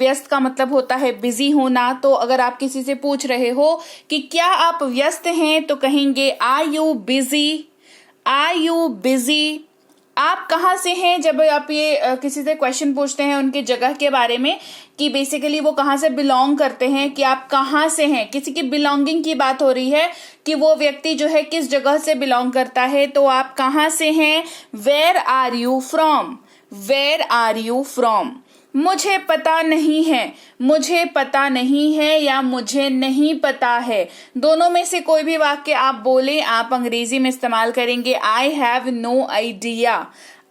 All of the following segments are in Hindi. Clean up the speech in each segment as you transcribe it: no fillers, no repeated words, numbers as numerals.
व्यस्त का मतलब होता है बिजी होना। तो अगर आप किसी से पूछ रहे हो कि क्या आप व्यस्त हैं तो कहेंगे are you busy, are you busy. आप कहाँ से हैं, जब आप ये किसी से क्वेश्चन पूछते हैं उनके जगह के बारे में कि बेसिकली वो कहाँ से बिलोंग करते हैं, कि आप कहाँ से हैं, किसी की बिलोंगिंग की बात हो रही है कि वो व्यक्ति जो है किस जगह से बिलोंग करता है, तो आप कहाँ से हैं, where are you from, where are you from. मुझे पता नहीं है, मुझे पता नहीं है या मुझे नहीं पता है, दोनों में से कोई भी वाक्य आप बोले, आप अंग्रेजी में इस्तेमाल करेंगे I have no idea,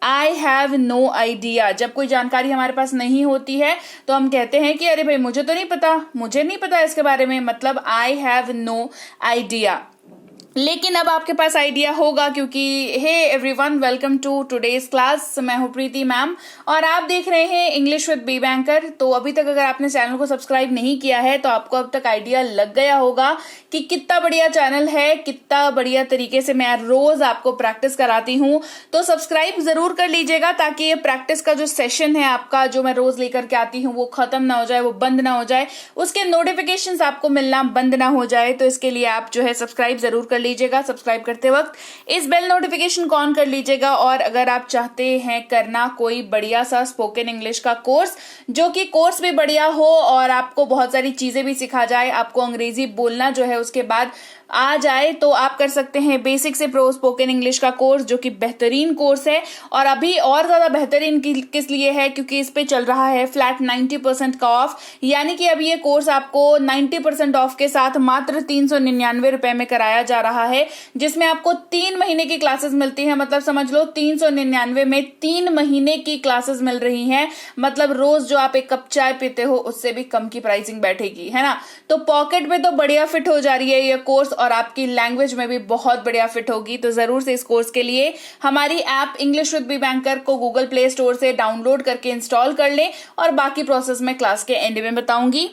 I have no idea. जब कोई जानकारी हमारे पास नहीं होती है तो हम कहते हैं कि अरे भाई मुझे तो नहीं पता, मुझे नहीं पता इसके बारे में, मतलब आई हैव नो आइडिया। लेकिन अब आपके पास आइडिया होगा क्योंकि hey everyone, welcome to today's class. मैं हूं प्रीति मैम और आप देख रहे हैं इंग्लिश विद बी बैंकर। तो अभी तक अगर आपने चैनल को सब्सक्राइब नहीं किया है तो आपको अब तक आइडिया लग गया होगा कि कितना बढ़िया चैनल है, कितना बढ़िया तरीके से मैं रोज आपको प्रैक्टिस कराती हूं। तो सब्सक्राइब जरूर कर लीजिएगा ताकि ये प्रैक्टिस का जो सेशन है आपका, जो मैं रोज लेकर के आती हूँ, वो खत्म ना हो जाए, वो बंद ना हो जाए, उसके नोटिफिकेशन आपको मिलना बंद ना हो जाए। तो इसके लिए आप जो है सब्सक्राइब जरूर कर लीजिएगा। सब्सक्राइब करते वक्त इस बेल नोटिफिकेशन को ऑन कर लीजिएगा। और अगर आप चाहते हैं करना कोई बढ़िया सा स्पोकन इंग्लिश का कोर्स, जो कि कोर्स भी बढ़िया हो और आपको बहुत सारी चीजें भी सिखा जाए, आपको अंग्रेजी बोलना जो है उसके बाद आ जाए, तो आप कर सकते हैं बेसिक से प्रो स्पोकन इंग्लिश का कोर्स, जो कि बेहतरीन कोर्स है। और अभी और ज्यादा बेहतरीन किस लिए है, क्योंकि इस पे चल रहा है फ्लैट 90% का ऑफ, यानी कि अभी ये कोर्स आपको 90% ऑफ के साथ मात्र 399 रुपए में कराया जा रहा है, जिसमें आपको 3 महीने की क्लासेस मिलती है। मतलब समझ लो 399 में 3 महीने की क्लासेस मिल रही हैं। मतलब रोज जो आप एक कप चाय पीते हो उससे भी कम की प्राइसिंग बैठेगी, है ना। तो पॉकेट में तो बढ़िया फिट हो जा रही है ये कोर्स और आपकी लैंग्वेज में भी बहुत बढ़िया फिट होगी। तो जरूर से इस कोर्स के लिए हमारी app English with B banker को गूगल प्ले स्टोर से डाउनलोड करके इंस्टॉल कर लें और बाकी प्रोसेस में क्लास के एंड में बताऊंगी।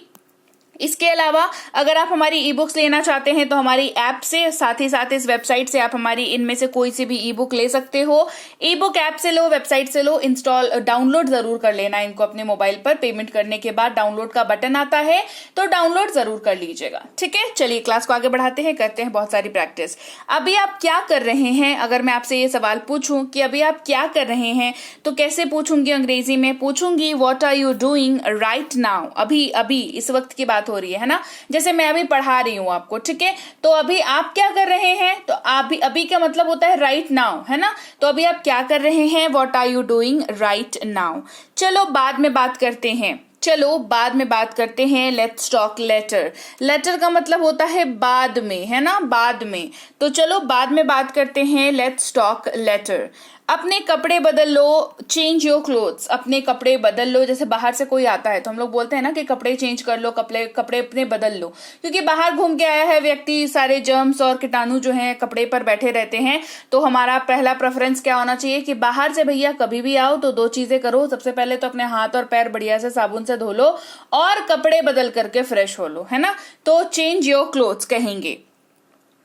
इसके अलावा अगर आप हमारी ई बुक्स लेना चाहते हैं तो हमारी ऐप से, साथ ही साथ इस वेबसाइट से आप हमारी इनमें से कोई सी भी ई बुक ले सकते हो। ई बुक ऐप से लो, वेबसाइट से लो, इंस्टॉल डाउनलोड जरूर कर लेना इनको अपने मोबाइल पर। पेमेंट करने के बाद डाउनलोड का बटन आता है तो डाउनलोड जरूर कर लीजिएगा, ठीक है। चलिए क्लास को आगे बढ़ाते हैं, करते हैं बहुत सारी प्रैक्टिस। अभी आप क्या कर रहे हैं, अगर मैं आपसे ये सवाल पूछूं कि अभी आप क्या कर रहे हैं, तो कैसे पूछूंगी, अंग्रेजी में पूछूंगी what are you doing right now. अभी अभी इस वक्त की बात हो रही है ना, जैसे मैं अभी पढ़ा रही हूं आपको, ठीक है। तो अभी आप क्या कर रहे हैं, तो अभी अभी का मतलब होता है राइट नाउ, है ना। तो अभी आप क्या कर रहे हैं, what are you doing right now. चलो बाद में बात करते हैं, चलो बाद में बात करते हैं। Let's talk later. लेटर का मतलब होता है बाद में, है ना, बाद में। तो चलो बाद में बात करते हैं, लेट्स टॉक लेटर। अपने कपड़े बदल लो, चेंज योर क्लोथ्स। अपने कपड़े बदल लो। जैसे बाहर से कोई आता है तो हम लोग बोलते हैं ना कि कपड़े चेंज कर लो, कपड़े अपने बदल लो, क्योंकि बाहर घूम के आया है व्यक्ति, सारे जर्म्स और कीटाणु जो हैं कपड़े पर बैठे रहते हैं। तो हमारा पहला प्रेफरेंस क्या होना चाहिए कि बाहर से भैया कभी भी आओ तो 2 चीजें करो। सबसे पहले तो अपने हाथ और पैर बढ़िया से साबुन से धो लो और कपड़े बदल करके फ्रेश हो लो, है ना। तो चेंज योर क्लोथ्स कहेंगे।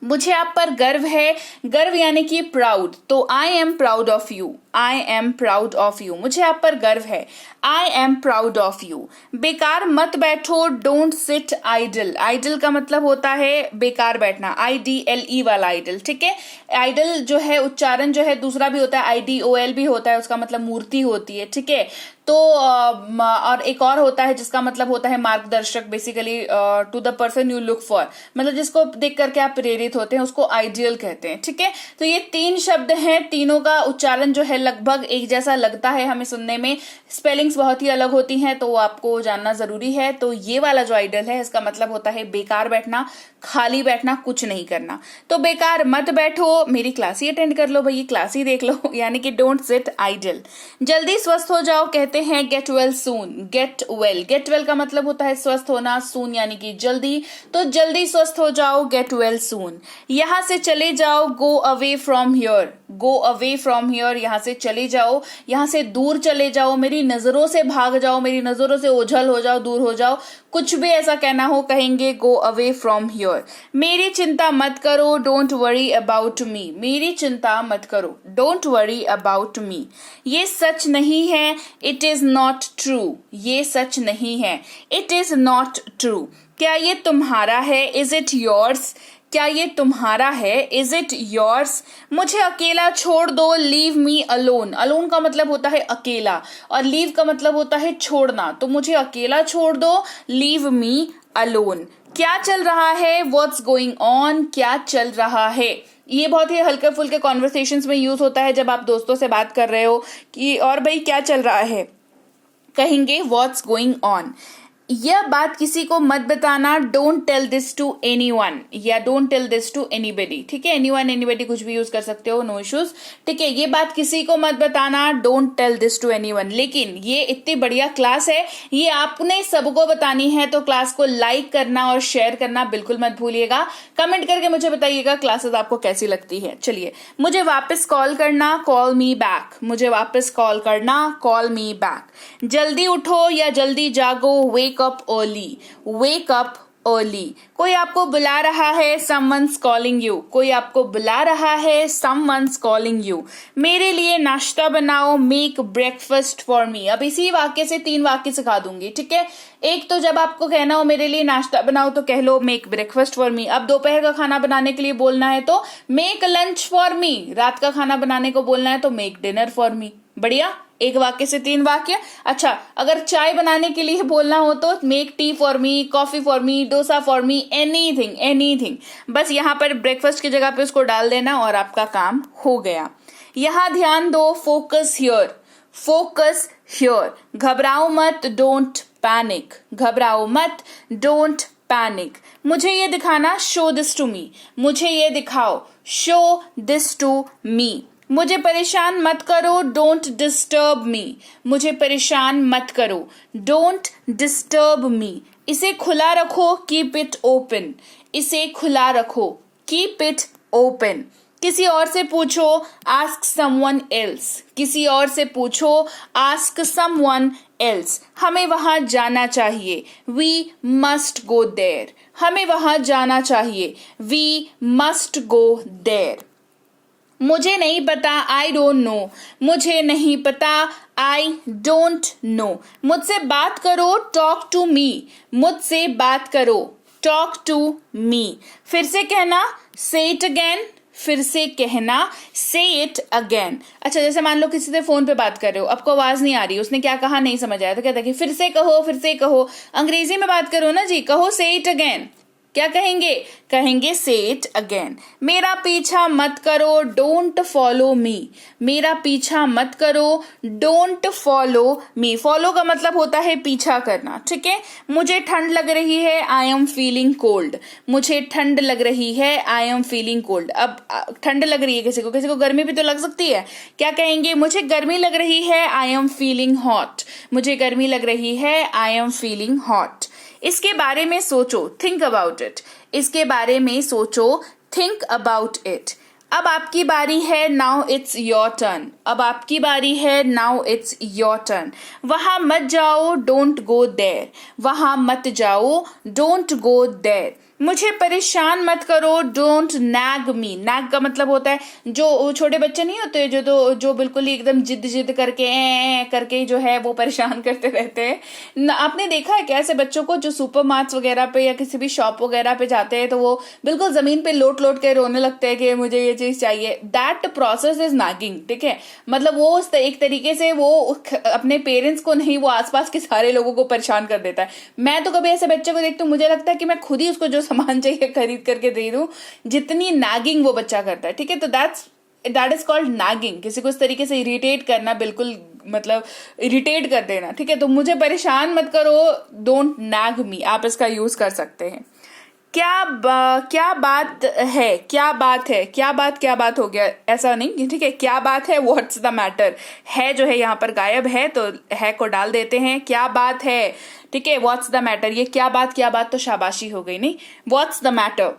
मुझे आप पर गर्व है, गर्व यानी कि प्राउड, तो I am proud of you, I am proud of you. मुझे आप पर गर्व है, I am proud of you. बेकार मत बैठो, डोंट सिट आइडल। आइडल का मतलब होता है बेकार बैठना, IDLE वाला आइडल, ठीक है। आइडल जो है उच्चारण जो है दूसरा भी होता है, IDOL भी होता है, उसका मतलब मूर्ति होती है, ठीक है। तो और एक और होता है जिसका मतलब होता है मार्गदर्शक, basically to the person you look for, मतलब जिसको देख करके आप प्रेरित होते हैं, उसको आइडियल कहते हैं, ठीक है। तो ये 3 शब्द हैं, तीनों का उच्चारण जो है लगभग एक जैसा लगता है हमें सुनने में, स्पेलिंग्स बहुत ही अलग होती हैं, तो आपको जानना जरूरी है। तो ये वाला जो आइडल है इसका मतलब होता है बेकार बैठना, खाली बैठना, कुछ नहीं करना। तो बेकार मत बैठो, मेरी क्लास ही अटेंड कर लो भैया, क्लास ही देख लो, यानी कि डोंट सिट आइडल। जल्दी स्वस्थ हो जाओ कहते हैं get well soon, get well. Get well का मतलब होता है स्वस्थ होना, सून यानी कि जल्दी, तो जल्दी स्वस्थ हो जाओ, गेट वेल सून। यहां से चले जाओ, go away from here, go away from here, यहाँ से चले जाओ, यहाँ से दूर चले जाओ, मेरी नजरों से भाग जाओ, मेरी नजरों से ओझल हो जाओ, दूर हो जाओ, कुछ भी ऐसा कहना हो कहेंगे गो अवे फ्रॉम हियर। मेरी चिंता मत करो, डोंट वरी अबाउट मी, मेरी चिंता मत करो, डोंट वरी अबाउट मी। ये सच नहीं है, इट इज नॉट ट्रू, ये सच नहीं है, इट इज नॉट ट्रू। क्या ये तुम्हारा है, इज इट योर्स, क्या ये तुम्हारा है, इज इट योर्स। मुझे अकेला छोड़ दो, लीव मी अलोन, अलोन का मतलब होता है अकेला और लीव का मतलब होता है छोड़ना, तो मुझे अकेला छोड़ दो, लीव मी अलोन। क्या चल रहा है, व्हाट्स गोइंग ऑन, क्या चल रहा है। ये बहुत ही हल्के फुल्के कॉन्वर्सेशंस में यूज होता है जब आप दोस्तों से बात कर रहे हो कि और भाई क्या चल रहा है, कहेंगे व्हाट्स गोइंग ऑन। यह बात किसी को मत बताना, don't tell this to anyone या don't tell this to anybody, ठीक है, एनीवन एनीबडी कुछ भी यूज कर सकते हो, नो इश्यूज, ठीक है। ये बात किसी को मत बताना, don't tell this to anyone. लेकिन ये इतनी बढ़िया क्लास है, ये आपने सबको बतानी है, तो क्लास को लाइक करना और शेयर करना बिल्कुल मत भूलिएगा। कमेंट करके मुझे बताइएगा क्लासेस आपको कैसी लगती है। चलिए, मुझे वापस कॉल करना, कॉल मी बैक, मुझे वापस कॉल करना, कॉल मी बैक। जल्दी उठो या जल्दी जागो, wake up early, wake up early. कोई आपको बुला रहा है, someone's calling you, कोई आपको बुला रहा है, someone's calling you। मेरे लिए नाश्ता बनाओ, make breakfast for me। अब इसी वाक्य से 3 वाक्य सिखा दूंगी, ठीक है। एक तो जब आपको कहना हो मेरे लिए नाश्ता बनाओ तो कह लो make breakfast for me। अब दोपहर का खाना बनाने के लिए बोलना है तो make lunch for me। रात का खाना बनाने को बोलना है तो make dinner for me। बढ़िया, एक वाक्य से 3 वाक्य। अच्छा, अगर चाय बनाने के लिए बोलना हो तो make tea for me, coffee for me, dosa for me, anything anything. बस यहाँ पर ब्रेकफास्ट की जगह पे उसको डाल देना और आपका काम हो गया। यहाँ ध्यान दो, फोकस हियर, फोकस हियर। घबराओ मत, डोंट पैनिक, घबराओ मत, डोंट पैनिक। मुझे ये दिखाना, शो दिस टू मी, मुझे ये दिखाओ, शो दिस टू मी। मुझे परेशान मत करो, डोंट डिस्टर्ब मी, मुझे परेशान मत करो, डोंट डिस्टर्ब मी। इसे खुला रखो, कीप इट ओपन, इसे खुला रखो, कीप इट ओपन। किसी और से पूछो, आस्क समवन एल्स, किसी और से पूछो, आस्क समवन एल्स। हमें वहां जाना चाहिए, वी मस्ट गो देयर, हमें वहां जाना चाहिए, वी मस्ट गो देयर। मुझे नहीं पता, आई डोंट नो, मुझे नहीं पता, आई डोंट नो। मुझसे बात करो, टॉक टू मी, मुझसे बात करो, टॉक टू मी। फिर से कहना, से इट अगेन, फिर से कहना, से इट अगेन। अच्छा, जैसे मान लो किसी से फोन पे बात कर रहे हो, आपको आवाज नहीं आ रही, उसने क्या कहा नहीं समझ आया, तो कहता है कि फिर से कहो, फिर से कहो। अंग्रेजी में बात करो ना जी, कहो से इट अगेन। क्या कहेंगे, कहेंगे से इट अगेन। मेरा पीछा मत करो, डोंट फॉलो मी, मेरा पीछा मत करो, डोंट फॉलो मी। फॉलो का मतलब होता है पीछा करना, ठीक है। मुझे ठंड लग रही है, आई एम फीलिंग कोल्ड, मुझे ठंड लग रही है, आई एम फीलिंग कोल्ड। अब ठंड लग रही है किसी को गर्मी भी तो लग सकती है। क्या कहेंगे, मुझे गर्मी लग रही है, आई एम फीलिंग हॉट, मुझे गर्मी लग रही है, आई एम फीलिंग हॉट। इसके बारे में सोचो, थिंक अबाउट इट, इसके बारे में सोचो, थिंक अबाउट इट। अब आपकी बारी है, नाउ इट्स योर टर्न, अब आपकी बारी है, नाउ इट्स योर टर्न। वहां मत जाओ, डोंट गो देयर, वहां मत जाओ, डोंट गो देयर। मुझे परेशान मत करो, डोंट नैग मी। नैग का मतलब होता है जो छोटे बच्चे नहीं होते जो बिल्कुल ही एकदम जिद करके जो है वो परेशान करते रहते हैं। आपने देखा है क्या ऐसे बच्चों को जो सुपर मार्ट्स वगैरह पे या किसी भी शॉप वगैरह पे जाते हैं तो वो बिल्कुल जमीन पे लोट के रोने लगते हैं कि मुझे ये चीज चाहिए। दैट प्रोसेस इज नैगिंग, ठीक है। मतलब वो एक तरीके से वो अपने पेरेंट्स को नहीं, वो आसपास के सारे लोगों को परेशान कर देता है। मैं तो कभी ऐसे बच्चे को देखती हूँ, मुझे लगता है कि मैं खुद ही उसको जो सामान चाहिए खरीद करके दे दूं, जितनी नैगिंग वो बच्चा करता है, ठीक है। तो दैट इज कॉल्ड नैगिंग, किसी को इस तरीके से इरिटेट करना, बिल्कुल मतलब इरिटेट कर देना, ठीक है। तो मुझे परेशान मत करो, डोंट नैग मी, आप इसका यूज कर सकते हैं। क्या बात है, क्या बात है, क्या बात हो गया, ऐसा नहीं, ठीक है। क्या बात है, व्हाट्स द मैटर, है जो है यहाँ पर गायब है तो है को डाल देते हैं, क्या बात है, ठीक है। व्हाट्स द मैटर, ये क्या बात तो शाबाशी हो गई, नहीं, व्हाट्स द मैटर।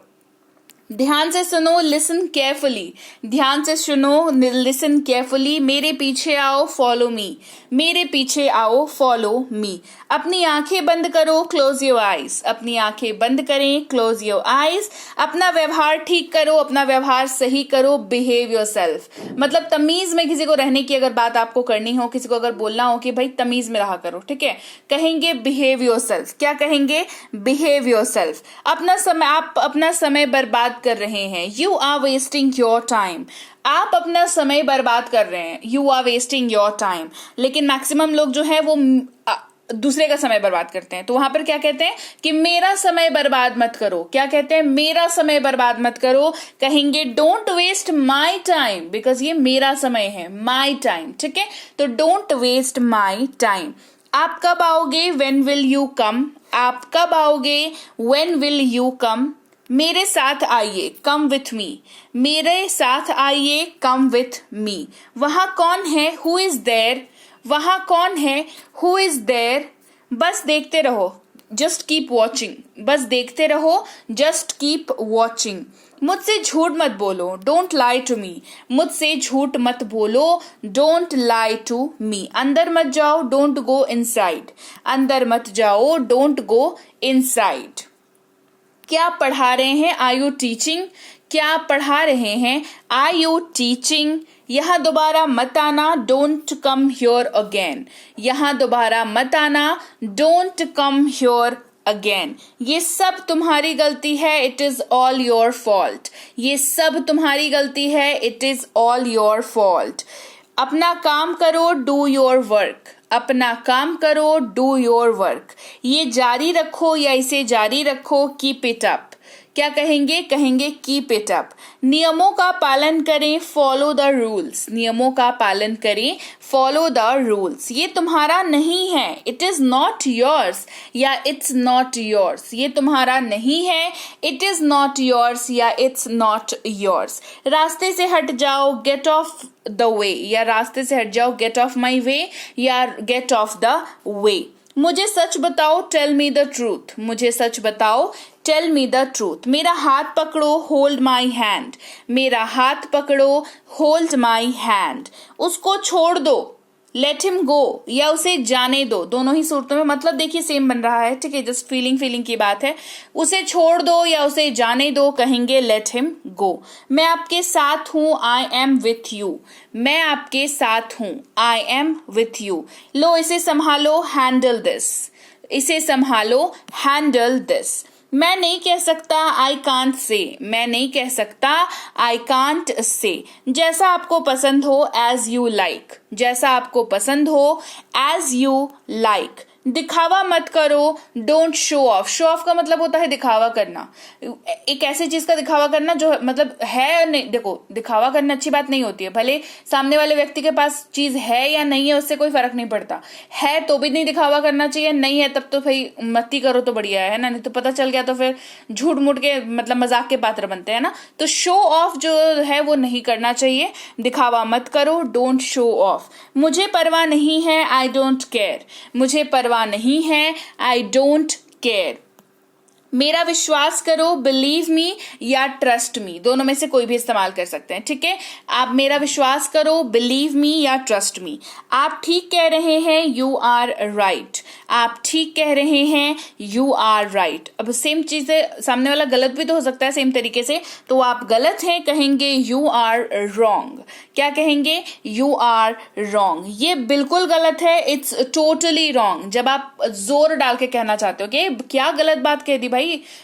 ध्यान से सुनो, लिसन केयरफुली, ध्यान से सुनो, लिसन केयरफुली। मेरे पीछे आओ, फॉलो मी, मेरे पीछे आओ, फॉलो मी। अपनी आंखें बंद करो, क्लोज योर आईज, अपनी आंखें बंद करें, क्लोज योर आईज। अपना व्यवहार ठीक करो, अपना व्यवहार सही करो, बिहेव योरसेल्फ। मतलब तमीज में किसी को रहने की अगर बात आपको करनी हो, किसी को अगर बोलना हो कि भाई तमीज में रहा करो, ठीक है, कहेंगे बिहेव योरसेल्फ। क्या कहेंगे? Behave yourself. अपना समय, आप अपना समय बर्बाद कर रहे हैं, you are wasting your time, आप अपना समय बर्बाद कर रहे हैं, you are wasting your time. लेकिन मैक्सिमम लोग जो है वो दूसरे का समय बर्बाद करते हैं, तो वहां पर क्या कहते हैं कि मेरा समय बर्बाद मत करो। क्या कहते हैं? मेरा समय बर्बाद मत करो। कहेंगे don't waste my time, because ये मेरा समय है, माई टाइम, ठीक है, तो डोंट वेस्ट माई टाइम। आप कब आओगे? व्हेन विल यू कम, आप कब आओगे? When will you come. मेरे साथ आइए, कम विथ मी, मेरे साथ आइए, कम विथ मी। वहां कौन है? हु इज देयर, वहां कौन है? Who is there. बस देखते रहो, जस्ट कीप वॉचिंग, बस देखते रहो, जस्ट कीप वॉचिंग। मुझसे झूठ मत बोलो, डोंट लाई टू मी, मुझसे झूठ मत बोलो, डोंट लाई टू मी। अंदर मत जाओ, डोंट गो इनसाइड, अंदर मत जाओ, डोंट गो इनसाइड। क्या पढ़ा रहे हैं? आर यू टीचिंग, क्या पढ़ा रहे हैं? Are you teaching. यहां दोबारा मत आना, डोंट कम हियर अगेन, यहां दोबारा मत आना, डोंट कम हियर अगेन। ये सब तुम्हारी गलती है, it is all your fault, ये सब तुम्हारी गलती है, it is all your fault. अपना काम करो, डू योर वर्क, अपना काम करो, डू योर वर्क। ये जारी रखो या इसे जारी रखो, कीप इट अप। क्या कहेंगे? कहेंगे कीप इट अप। नियमों का पालन करें, फॉलो द रूल्स, नियमों का पालन करें, फॉलो द रूल्स। ये तुम्हारा नहीं है, इट इज नॉट योर्स या इट्स नॉट योर्स, ये तुम्हारा नहीं है, इट इज नॉट योर्स या इट्स नॉट योर्स। रास्ते से हट जाओ, गेट ऑफ द वे, या रास्ते से हट जाओ, गेट ऑफ माई वे, या गेट ऑफ द वे। मुझे सच बताओ, टेल मी द ट्रूथ, मुझे सच बताओ, टेल मी द ट्रूथ। मेरा हाथ पकड़ो, होल्ड माई हैंड, मेरा हाथ पकड़ो, होल्ड माई हैंड। उसको छोड़ दो, लेट हिम गो, या उसे जाने दो। दोनों ही सूरतों में मतलब देखिए सेम बन रहा है, ठीक है, जस्ट फीलिंग की बात है। उसे छोड़ दो या उसे जाने दो, कहेंगे लेट हिम गो। मैं आपके साथ हूं, आई एम विथ यू, मैं आपके साथ हूं, आई एम विथ यू। लो इसे संभालो, हैंडल दिस, इसे संभालो, हैंडल दिस। मैं नहीं कह सकता, आई कांट से, मैं नहीं कह सकता, आई कांट से। जैसा आपको पसंद हो, एज यू लाइक, जैसा आपको पसंद हो, एज यू लाइक। दिखावा मत करो, don't show off. Show off का मतलब होता है दिखावा करना, एक ऐसी चीज का दिखावा करना जो मतलब है नहीं। देखो, दिखावा करना अच्छी बात नहीं होती है, भले सामने वाले व्यक्ति के पास चीज है या नहीं है उससे कोई फर्क नहीं पड़ता, है तो भी नहीं दिखावा करना चाहिए, नहीं है तब तो भाई मत ही करो तो बढ़िया है ना, नहीं तो पता चल गया तो फिर झूठ मूठ के मतलब मजाक के पात्र बनते हैं ना। तो शो ऑफ जो है वो नहीं करना चाहिए, दिखावा मत करो, डोंट शो ऑफ। मुझे परवाह नहीं है, आई डोंट केयर, मुझे परवाह नहीं है, आई डोंट केयर। मेरा विश्वास करो, बिलीव मी या ट्रस्ट मी, दोनों में से कोई भी इस्तेमाल कर सकते हैं, ठीक है। आप मेरा विश्वास करो, बिलीव मी या ट्रस्ट मी। आप ठीक कह रहे हैं, यू आर राइट, आप ठीक कह रहे हैं, यू आर राइट। अब सेम चीज है, सामने वाला गलत भी तो हो सकता है सेम तरीके से, तो आप गलत हैं, कहेंगे यू आर रॉन्ग। क्या कहेंगे? You are wrong. ये बिल्कुल गलत है, इट्स टोटली रॉन्ग। जब आप जोर डाल के कहना चाहते हो कि क्या गलत बात कह दी भाई,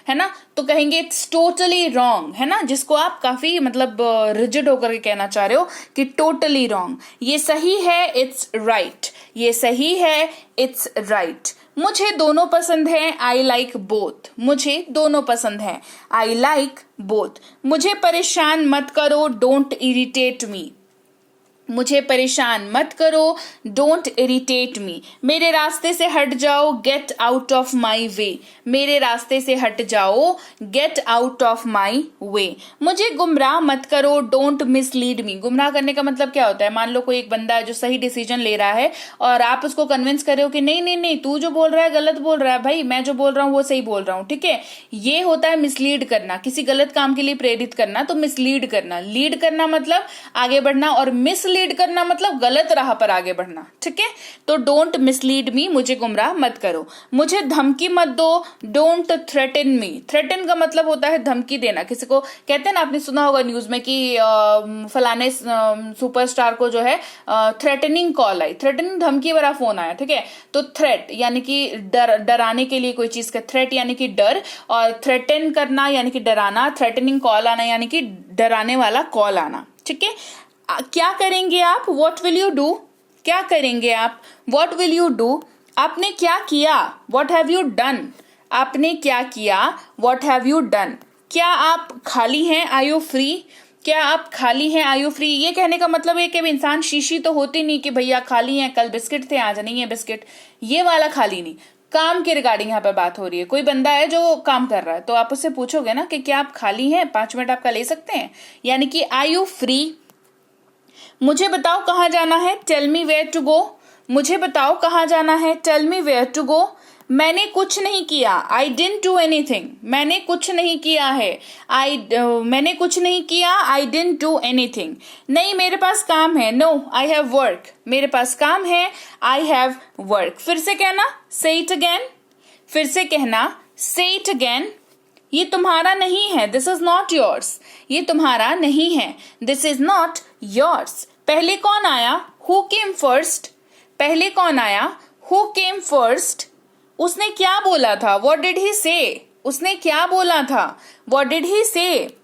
है ना, तो कहेंगे इट्स टोटली रॉन्ग, है ना, जिसको आप काफी मतलब रिजिड होकर के कहना चाह रहे हो कि टोटली रॉन्ग। ये सही है, इट्स राइट, ये सही है, इट्स राइट। मुझे दोनों पसंद है, आई लाइक बोथ, मुझे दोनों पसंद है, आई लाइक बोथ। मुझे परेशान मत करो, डोंट इरिटेट मी, मुझे परेशान मत करो, डोंट इरिटेट मी। मेरे रास्ते से हट जाओ, गेट आउट ऑफ माई वे। मेरे रास्ते से हट जाओ, गेट आउट ऑफ माई वे। मुझे गुमराह मत करो, डोंट मिसलीड मी। गुमराह करने का मतलब क्या होता है? मान लो कोई एक बंदा है जो सही डिसीजन ले रहा है और आप उसको कन्विंस कर रहे हो कि नहीं नहीं नहीं, तू जो बोल रहा है गलत बोल रहा है भाई, मैं जो बोल रहा हूँ वो सही बोल रहा हूँ, ठीक है। ये होता है मिसलीड करना, किसी गलत काम के लिए प्रेरित करना, तो मिसलीड करना। लीड करना मतलब आगे बढ़ना, और मिसलीड करना मतलब गलत राह पर आगे बढ़ना, ठीक है। तो डोंट मिसलीड मी, मुझे गुमराह मत करो। मुझे धमकी मत दो, डोंट थ्रेटन मी। थ्रेटन का मतलब होता है धमकी देना। किसी को कहते हैं ना, आपने सुना होगा न्यूज में कि फलाने सुपरस्टार को जो है थ्रेटनिंग कॉल आई, थ्रेटनिंग धमकी भरा फोन आया, ठीक है। तो थ्रेट यानी कि डराने के लिए कोई चीज का, थ्रेट यानी कि डर, और थ्रेटन करना यानी कि डराना, थ्रेटनिंग कॉल आना यानी कि डराने वाला कॉल आना, ठीक है। क्या करेंगे आप? What will you do? क्या करेंगे आप? What will you do? आपने क्या किया? What have you done? आपने क्या किया? What have you done? क्या आप खाली हैं? Are you free? क्या आप खाली हैं? Are you free? ये कहने का मतलब है कि इंसान शीशी तो होती नहीं कि भैया खाली हैं, कल बिस्किट थे आज नहीं है बिस्किट, ये वाला खाली नहीं। काम के रिगार्डिंग यहाँ पे बात हो रही है। कोई बंदा है जो काम कर रहा है, तो आप उससे पूछोगे ना कि क्या आप खाली हैं, 5 मिनट आपका ले सकते हैं, यानी कि आर यू फ्री। मुझे बताओ कहाँ जाना है, tell me where to go. मुझे बताओ कहाँ जाना है, tell me where to go. मैंने कुछ नहीं किया, आई डिडंट डू एनीथिंग। मैंने कुछ नहीं किया है, मैंने कुछ नहीं किया, आई डिडंट डू एनीथिंग। नहीं मेरे पास काम है, नो आई हैव वर्क। मेरे पास काम है, आई हैव वर्क। फिर से कहना, से इट अगेन। फिर से कहना, से इट अगेन। ये तुम्हारा नहीं है, दिस इज नॉट योर्स। ये तुम्हारा नहीं है, दिस इज नॉट योर्स। पहले कौन आया? Who came first. पहले कौन आया? Who came first. उसने क्या बोला था? व्हाट डिड ही से। उसने क्या बोला था? व्हाट डिड ही से।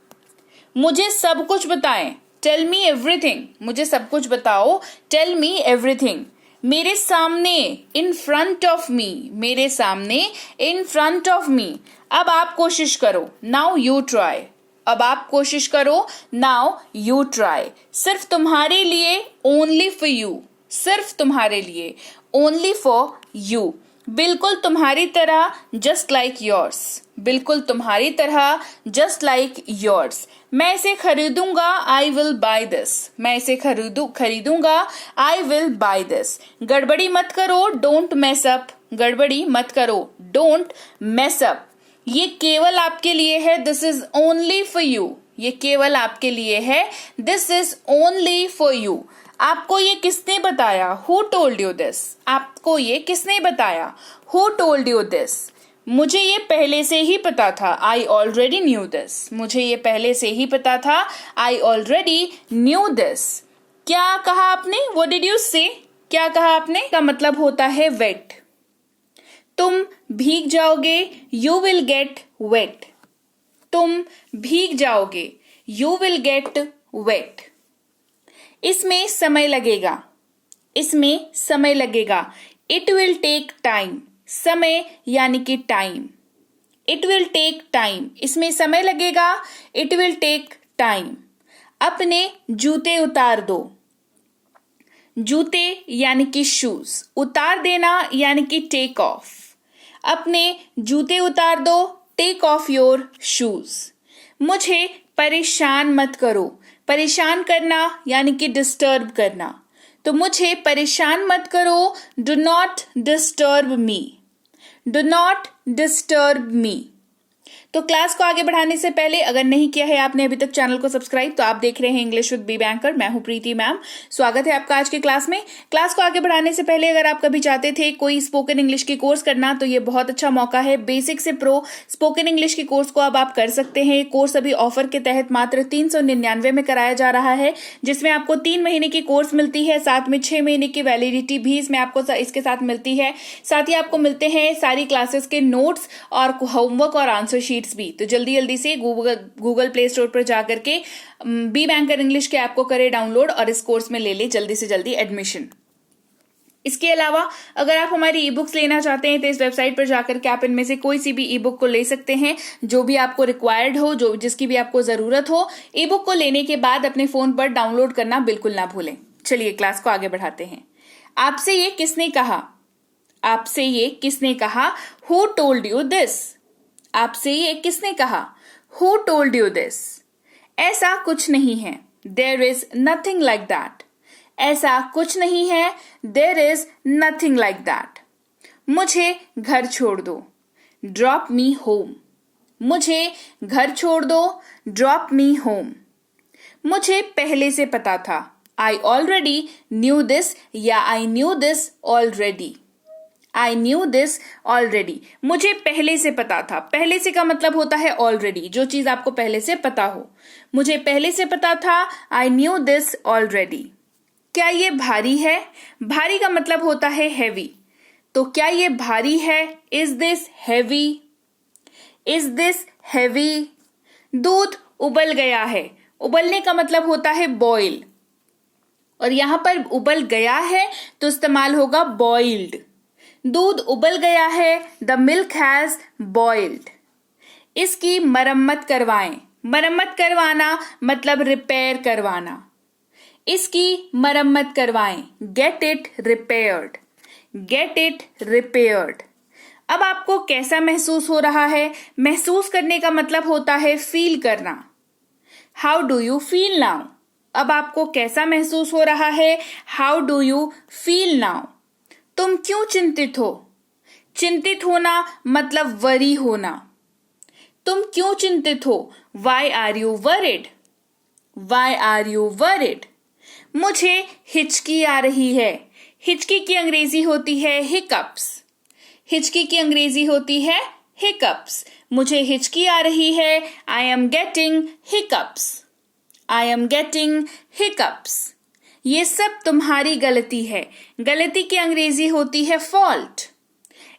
मुझे सब कुछ बताएं, टेल मी एवरीथिंग। मुझे सब कुछ बताओ, टेल मी एवरीथिंग। मेरे सामने, इन फ्रंट ऑफ मी। मेरे सामने, इन फ्रंट ऑफ मी। अब आप कोशिश करो, नाउ यू ट्राई। अब आप कोशिश करो, नाउ यू ट्राई। सिर्फ तुम्हारे लिए, ओनली फॉर यू। सिर्फ तुम्हारे लिए, ओनली फॉर यू। बिल्कुल तुम्हारी तरह, जस्ट लाइक योर्स। बिल्कुल तुम्हारी तरह, जस्ट लाइक योर्स। मैं इसे खरीदूंगा, आई विल बाय दिस। मैं इसे खरीदूंगा, आई विल बाय दिस। गड़बड़ी मत करो, डोंट मेस अप। गड़बड़ी मत करो, डोंट मेस अप। ये केवल आपके लिए है, this is only for you. ये केवल आपके लिए है, this is only for you. आपको ये किसने बताया? Who told you this. आपको ये किसने बताया? Who told you this. मुझे ये पहले से ही पता था, आई ऑलरेडी न्यू दिस। मुझे ये पहले से ही पता था, आई ऑलरेडी न्यू दिस। क्या कहा आपने? व्हाट डिड यू से। क्या कहा आपने का मतलब होता है वेट। तुम भीग जाओगे, यू विल गेट वेट। तुम भीग जाओगे, यू विल गेट वेट। इसमें समय लगेगा, इसमें समय लगेगा। It will take time. समय यानी कि time. It will take time, इसमें समय लगेगा, इट विल टेक टाइम। अपने जूते उतार दो। जूते यानी कि शूज, उतार देना यानी कि टेक ऑफ। अपने जूते उतार दो, टेक ऑफ योर शूज। मुझे परेशान मत करो। परेशान करना यानी कि डिस्टर्ब करना। तो मुझे परेशान मत करो, do not disturb me. Do not disturb me. तो क्लास को आगे बढ़ाने से पहले, अगर नहीं किया है आपने अभी तक चैनल को सब्सक्राइब, तो आप देख रहे हैं इंग्लिश विद बी बैंकर। मैं हूं प्रीति मैम। स्वागत है आपका आज की क्लास में। क्लास को आगे बढ़ाने से पहले, अगर आप कभी चाहते थे कोई स्पोकन इंग्लिश की कोर्स करना, तो ये बहुत अच्छा मौका है। बेसिक से प्रो स्पोकन इंग्लिश की कोर्स को अब आप कर सकते हैं। कोर्स अभी ऑफर के तहत मात्र 399 में कराया जा रहा है, जिसमें आपको 3 महीने की कोर्स मिलती है, साथ में 6 महीने की वैलिडिटी भी इसमें आपको इसके साथ मिलती है। साथ ही आपको मिलते हैं सारी क्लासेस के नोट्स और होमवर्क और आंसर शीट्स भी। तो जल्दी से गूगल प्ले स्टोर पर जाकर के बी बैंकर इंग्लिश के ऐप को करें डाउनलोड और इस कोर्स में ले ले जल्दी से जल्दी एडमिशन। इसके अलावा अगर आप हमारी ई बुक्स लेना चाहते हैं, तो इस वेबसाइट पर जाकर के आप इनमें से कोई सी भी ई बुक को ले सकते हैं, जो भी आपको रिक्वायर्ड हो, जिसकी भी आपको जरूरत हो। ई बुक को लेने के बाद अपने फोन पर डाउनलोड करना बिल्कुल ना भूलें। चलिए क्लास को आगे बढ़ाते हैं। आपसे ये किसने कहा? आपसे ये किसने कहा? Who told you this? आपसे ये किसने कहा? Who told you this? ऐसा कुछ नहीं है। There is nothing like that. ऐसा कुछ नहीं है। There is nothing like that. मुझे घर छोड़ दो। Drop me home. मुझे घर छोड़ दो। Drop me home. मुझे पहले से पता था। I already knew this या I knew this already. I knew this already. मुझे पहले से पता था। पहले से का मतलब होता है already, जो चीज आपको पहले से पता हो। मुझे पहले से पता था। I knew this already. क्या ये भारी है? भारी का मतलब होता है heavy. तो क्या ये भारी है? Is this heavy? Is this heavy? दूध उबल गया है। उबलने का मतलब होता है boil. और यहां पर उबल गया है तो इस्तेमाल होगा boiled. दूध उबल गया है। The milk has boiled. इसकी मरम्मत करवाएं। मरम्मत करवाना मतलब रिपेयर करवाना। इसकी मरम्मत करवाएं। Get it repaired. Get it repaired. अब आपको कैसा महसूस हो रहा है? महसूस करने का मतलब होता है फील करना। How do you feel now? अब आपको कैसा महसूस हो रहा है? How do you feel now? तुम क्यों चिंतित हो? चिंतित होना मतलब वरी होना। तुम क्यों चिंतित हो? Why are you worried? Why are you worried? मुझे हिचकी आ रही है। हिचकी की अंग्रेजी होती है हिकअप्स। हिचकी की अंग्रेजी होती है हिकअप्स। मुझे हिचकी आ रही है। I am getting hiccups. I am getting hiccups. ये सब तुम्हारी गलती है। गलती की अंग्रेजी होती है fault.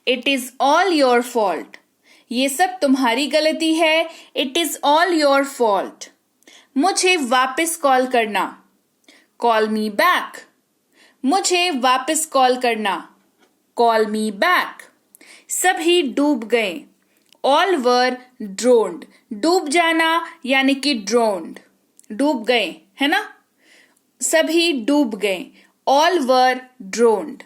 It is all your fault. ये सब तुम्हारी गलती है। It is all your fault. मुझे वापस कॉल करना। Call me back. मुझे वापस कॉल करना। Call me back. सभी डूब गए। All were drowned. डूब जाना यानी कि ड्रोन्ड। डूब गए है ना। सभी डूब गए। All were drowned.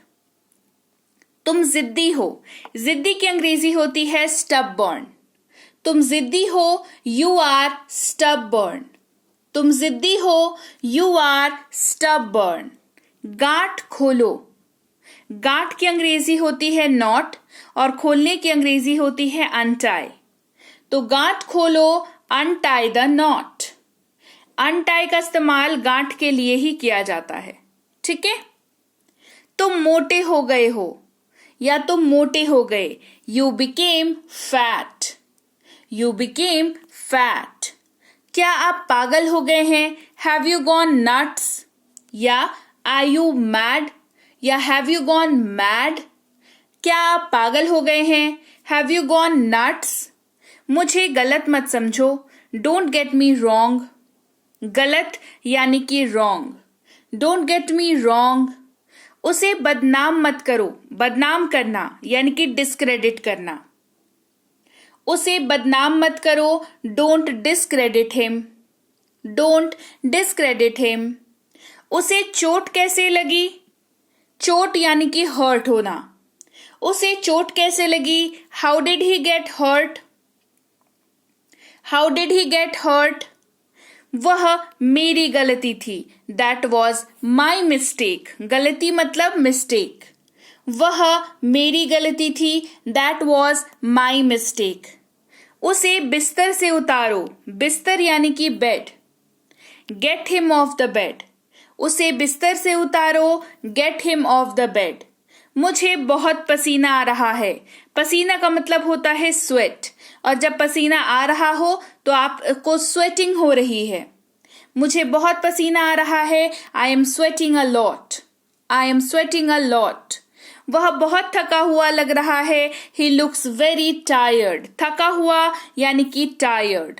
तुम जिद्दी हो। जिद्दी की अंग्रेजी होती है स्टबबॉर्न। तुम जिद्दी हो। You are stubborn. तुम जिद्दी हो। You are stubborn. गांठ खोलो। गांठ की अंग्रेजी होती है नॉट और खोलने की अंग्रेजी होती है अनटाई। तो गांठ खोलो। Untie the not. अनटाई का इस्तेमाल गांठ के लिए ही किया जाता है। ठीक है। तुम मोटे हो गए हो या तुम मोटे हो गए। You became fat. You became fat. क्या आप पागल हो गए हैं? हैव यू गॉन नट्स या आर यू मैड या हैव यू गॉन मैड। क्या आप पागल हो गए हैं? Have you gone nuts. मुझे गलत मत समझो। Don't get me wrong. गलत यानी कि wrong. Don't get me wrong. उसे बदनाम मत करो। बदनाम करना यानी कि डिस्क्रेडिट करना। उसे बदनाम मत करो। Don't discredit him. Don't discredit him. उसे चोट कैसे लगी? चोट यानी कि हर्ट होना। उसे चोट कैसे लगी? How did he get hurt? How did he get hurt? वह मेरी गलती थी। That was my mistake. गलती मतलब मिस्टेक। वह मेरी गलती थी। That was my mistake. उसे बिस्तर से उतारो। बिस्तर यानी कि bed. Get him off the bed. उसे बिस्तर से उतारो। Get him off the bed. मुझे बहुत पसीना आ रहा है। पसीना का मतलब होता है स्वेट और जब पसीना आ रहा हो तो आपको स्वेटिंग हो रही है। मुझे बहुत पसीना आ रहा है। I am sweating a lot. I am sweating a lot. वह बहुत थका हुआ लग रहा है। He looks very tired. थका हुआ यानी कि tired.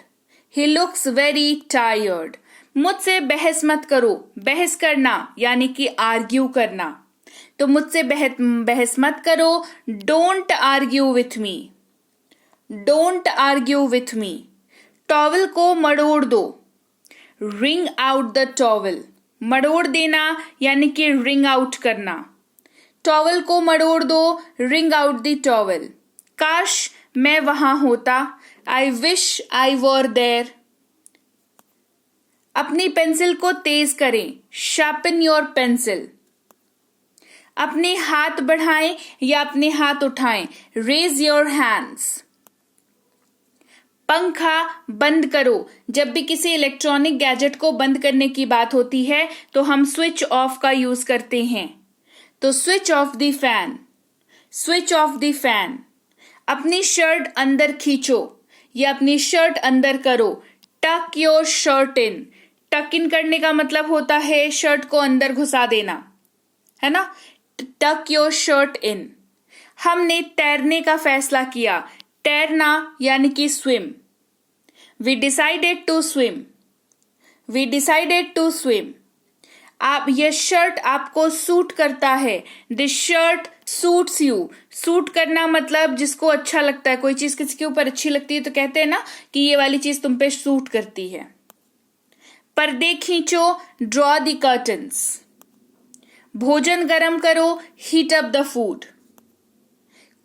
He looks very tired. मुझसे बहस मत करो। बहस करना यानी कि आर्ग्यू करना। तो मुझसे बहस मत करो। Don't argue with me. Don't argue with me. Towel को मरोड़ दो। Ring out the towel. मरोड़ देना यानी कि रिंग आउट करना। टॉवल को मरोड़ दो, रिंग आउट द टॉवल। काश मैं वहां होता, I wish I were there. अपनी पेंसिल को तेज करें, शार्पन योर पेंसिल। अपने हाथ बढ़ाएं या अपने हाथ उठाएं, रेज योर हैंड्स। पंखा बंद करो। जब भी किसी इलेक्ट्रॉनिक गैजेट को बंद करने की बात होती है तो हम स्विच ऑफ का यूज करते हैं, तो switch off the fan, switch off the fan. अपनी शर्ट अंदर खींचो या अपनी शर्ट अंदर करो, टक योर शर्ट इन। टक इन करने का मतलब होता है शर्ट को अंदर घुसा देना, है ना, टक योर शर्ट इन। हमने तैरने का फैसला किया, तैरना यानी कि swim. We decided to swim, we decided to swim. आप, यह शर्ट आपको सूट करता है, this shirt suits you. Suit करना मतलब जिसको अच्छा लगता है, कोई चीज किसी के ऊपर अच्छी लगती है तो कहते हैं ना कि ये वाली चीज तुम पे सूट करती है। पर्दे खींचो, ड्रॉ द कर्टन्स। भोजन गर्म करो, हीट अप द फूड।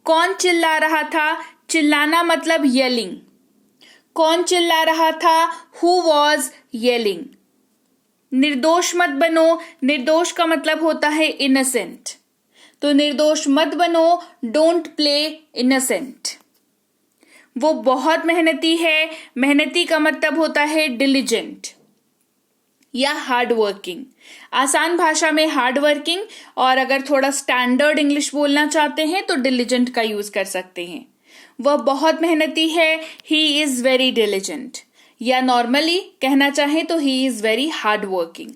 कौन चिल्ला रहा था? चिल्लाना मतलब येलिंग। कौन चिल्ला रहा था? Who was yelling. निर्दोष मत बनो, निर्दोष का मतलब होता है इनोसेंट, तो निर्दोष मत बनो, डोंट प्ले इनोसेंट। वो बहुत मेहनती है, मेहनती का मतलब होता है डिलिजेंट या हार्ड वर्किंग। आसान भाषा में हार्ड वर्किंग, और अगर थोड़ा स्टैंडर्ड इंग्लिश बोलना चाहते हैं तो डिलिजेंट का यूज कर सकते हैं। वह बहुत मेहनती है, ही इज वेरी डिलिजेंट, या नॉर्मली कहना चाहें तो he is very hard working.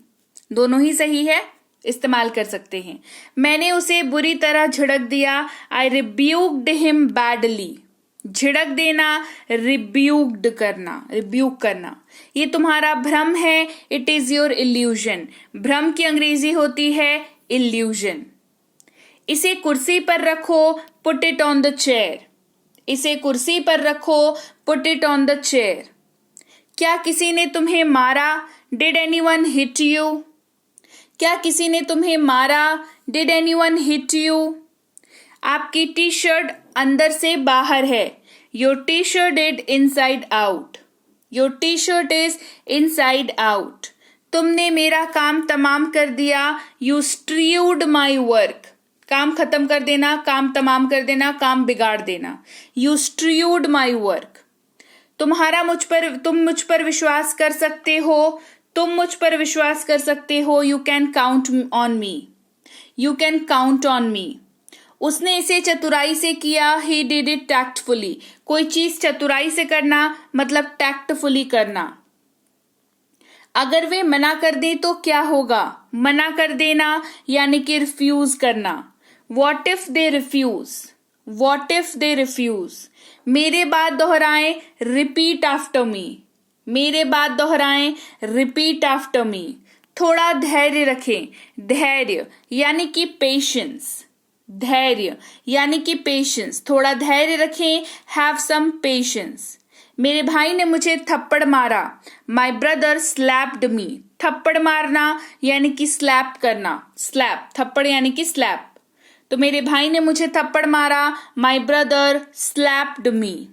दोनों ही सही है, इस्तेमाल कर सकते हैं। मैंने उसे बुरी तरह झिड़क दिया, आई रिब्यूक्ड हिम बैडली। झिड़क देना, रिब्यूक्ड करना, रिब्यूक करना। ये तुम्हारा भ्रम है, इट इज योर इल्यूजन। भ्रम की अंग्रेजी होती है इल्यूजन। इसे कुर्सी पर रखो, put it on the chair. इसे कुर्सी पर रखो, put it on the chair. क्या किसी ने तुम्हें मारा? Did anyone hit you? क्या किसी ने तुम्हें मारा? Did anyone hit you? आपकी टी शर्ट अंदर से बाहर है, your T shirt is inside out. Your T shirt is inside out. तुमने मेरा काम तमाम कर दिया, यू स्ट्रियूड माई वर्क। काम खत्म कर देना, काम तमाम कर देना, काम बिगाड़ देना, यू स्ट्रियूड माई वर्क। तुम मुझ पर विश्वास कर सकते हो, तुम मुझ पर विश्वास कर सकते हो, you can count on me, you can count on me. उसने इसे चतुराई से किया, ही डिड इट टैक्टफुली। कोई चीज चतुराई से करना मतलब टैक्टफुली करना। अगर वे मना कर दें तो क्या होगा? मना कर देना यानी कि रिफ्यूज करना। What if they refuse, what if they refuse. मेरे बाद दोहराएं, रिपीट आफ्टर मी। मेरे बाद दोहराएं, रिपीट आफ्टर मी। थोड़ा धैर्य रखें, धैर्य यानी कि पेशेंस, धैर्य यानी कि पेशेंस। थोड़ा धैर्य रखें, हैव सम पेशेंस। मेरे भाई ने मुझे थप्पड़ मारा, माई ब्रदर स्लैप्ड मी। थप्पड़ मारना यानी कि स्लैप करना, स्लैप, थप्पड़ यानी कि स्लैप। तो मेरे भाई ने मुझे थप्पड़ मारा, माई ब्रदर स्लैप्ड मी।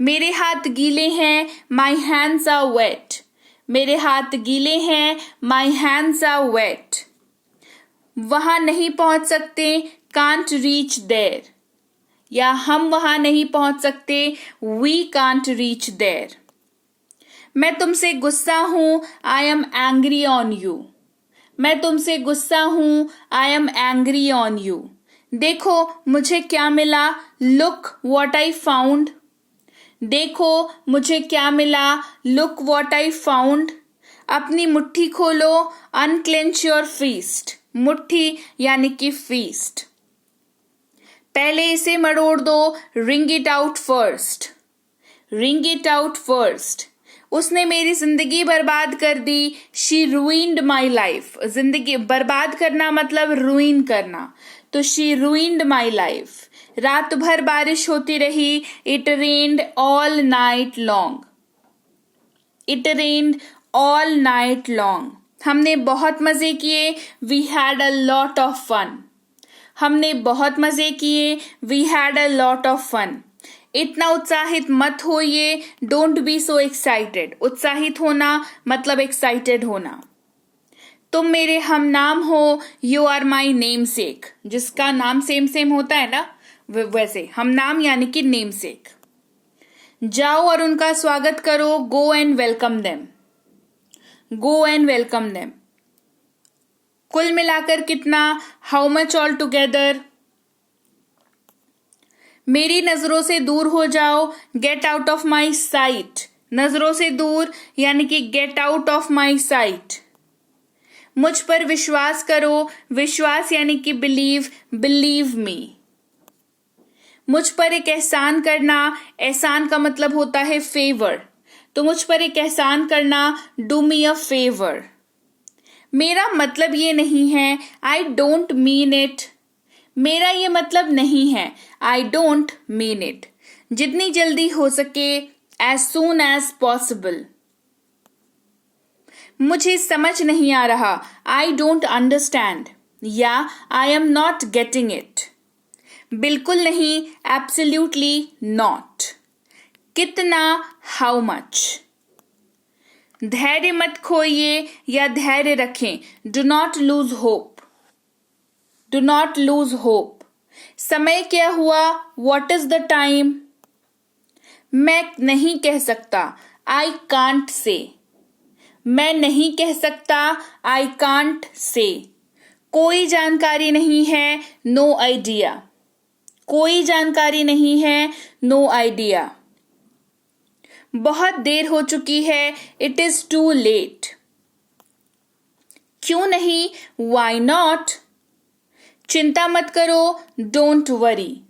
मेरे हाथ गीले हैं, माई हैंड्स आर वेट। मेरे हाथ गीले हैं, माई हैंड्स आर वेट। वहां नहीं पहुंच सकते, कांट रीच देयर, या हम वहां नहीं पहुंच सकते, वी कांट रीच देयर। मैं तुमसे गुस्सा हूं, I am angry on you. मैं तुमसे गुस्सा हूं, I am angry on you. देखो मुझे क्या मिला, लुक व्हाट आई फाउंड। देखो मुझे क्या मिला, लुक व्हाट आई फाउंड। अपनी मुट्ठी खोलो, अनक्लेंच योर फीस्ट। मुट्ठी यानी कि फीस्ट। पहले इसे मरोड़ दो, ring it out first. Ring it out first. उसने मेरी जिंदगी बर्बाद कर दी, शी रूइंड माई लाइफ। जिंदगी बर्बाद करना मतलब रूइन करना, तो शी रूइंड माई लाइफ। रात भर बारिश होती रही, it rained all night long. It rained all night long. हमने बहुत मजे किए, we had a lot of fun. हमने बहुत मजे किए, we had a lot of fun. इतना उत्साहित मत होइए, डोंट बी सो एक्साइटेड। उत्साहित होना मतलब एक्साइटेड होना। तुम मेरे हम नाम हो, you are my namesake. जिसका नाम सेम सेम होता है ना, वैसे हम नाम यानी कि नेम सेक। जाओ और उनका स्वागत करो, go and welcome them. Go and welcome them. कुल मिलाकर कितना, हाउ मच ऑल टुगेदर। मेरी नजरों से दूर हो जाओ, get out of my site. नजरों से दूर यानी कि get out of my site. मुझ पर विश्वास करो, विश्वास यानी कि बिलीव, बिलीव मी। मुझ पर एक एहसान करना, एहसान का मतलब होता है फेवर, तो मुझ पर एक एहसान करना, डू मी अ फेवर। मेरा मतलब ये नहीं है, आई डोंट मीन इट। मेरा ये मतलब नहीं है, आई डोंट मीन इट। जितनी जल्दी हो सके, एज सून एज पॉसिबल। मुझे समझ नहीं आ रहा, आई डोंट अंडरस्टैंड, या आई एम नॉट गेटिंग इट। बिल्कुल नहीं, एब्सोल्यूटली नॉट। कितना, हाउ मच। धैर्य मत खोइए या धैर्य रखें, do not lose hope. Do not lose hope. समय क्या हुआ, व्हाट इज द टाइम। मैं नहीं कह सकता, आई कांट से। मैं नहीं कह सकता, आई कांट से। कोई जानकारी नहीं है, नो आइडिया। कोई जानकारी नहीं है, नो आइडिया। बहुत देर हो चुकी है, इट इज टू लेट। क्यों नहीं, वाई नॉट। चिंता मत करो, डोंट वरी।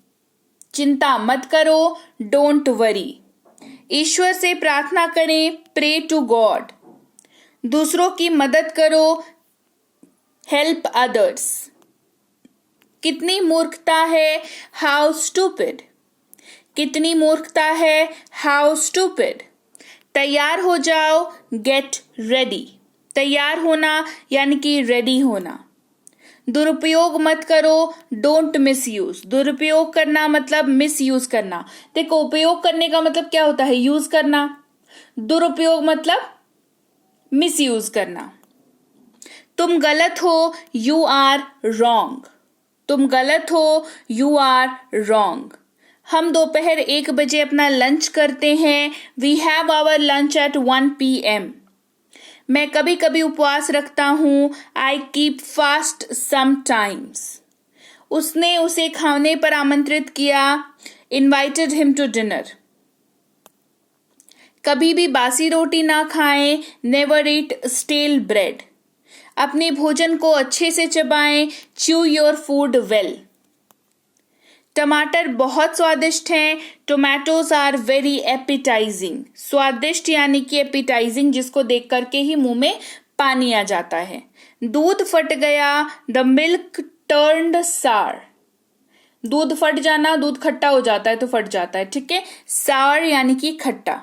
चिंता मत करो, डोंट वरी। ईश्वर से प्रार्थना करें, प्रे टू गॉड। दूसरों की मदद करो, हेल्प अदर्स। कितनी मूर्खता है, हाउ स्टूपिड। कितनी मूर्खता है, हाउ स्टूपिड। तैयार हो जाओ, गेट रेडी। तैयार होना यानी कि रेडी होना। दुरुपयोग मत करो, डोंट मिस यूज। दुरुपयोग करना मतलब मिस यूज करना। देखो, उपयोग करने का मतलब क्या होता है, यूज करना। दुरुपयोग मतलब मिस यूज करना। तुम गलत हो, यू आर रॉन्ग। तुम गलत हो, यू आर रॉन्ग। हम दोपहर 1 बजे अपना लंच करते हैं, we have our lunch at 1 PM। मैं कभी कभी उपवास रखता हूं, आई कीप फास्ट समटाइम्स। उसने उसे खाने पर आमंत्रित किया, इन्वाइटेड हिम टू डिनर। कभी भी बासी रोटी ना खाएं, नेवर ईट स्टेल ब्रेड। अपने भोजन को अच्छे से चबाएं, च्यू योर फूड वेल। टमाटर बहुत स्वादिष्ट हैं, टोमेटोज आर वेरी एपिटाइजिंग। स्वादिष्ट यानी कि एपिटाइजिंग, जिसको देख करके ही मुंह में पानी आ जाता है। दूध फट गया, द मिल्क टर्न्ड सार। दूध फट जाना, दूध खट्टा हो जाता है तो फट जाता है, ठीक है। सार यानी कि खट्टा।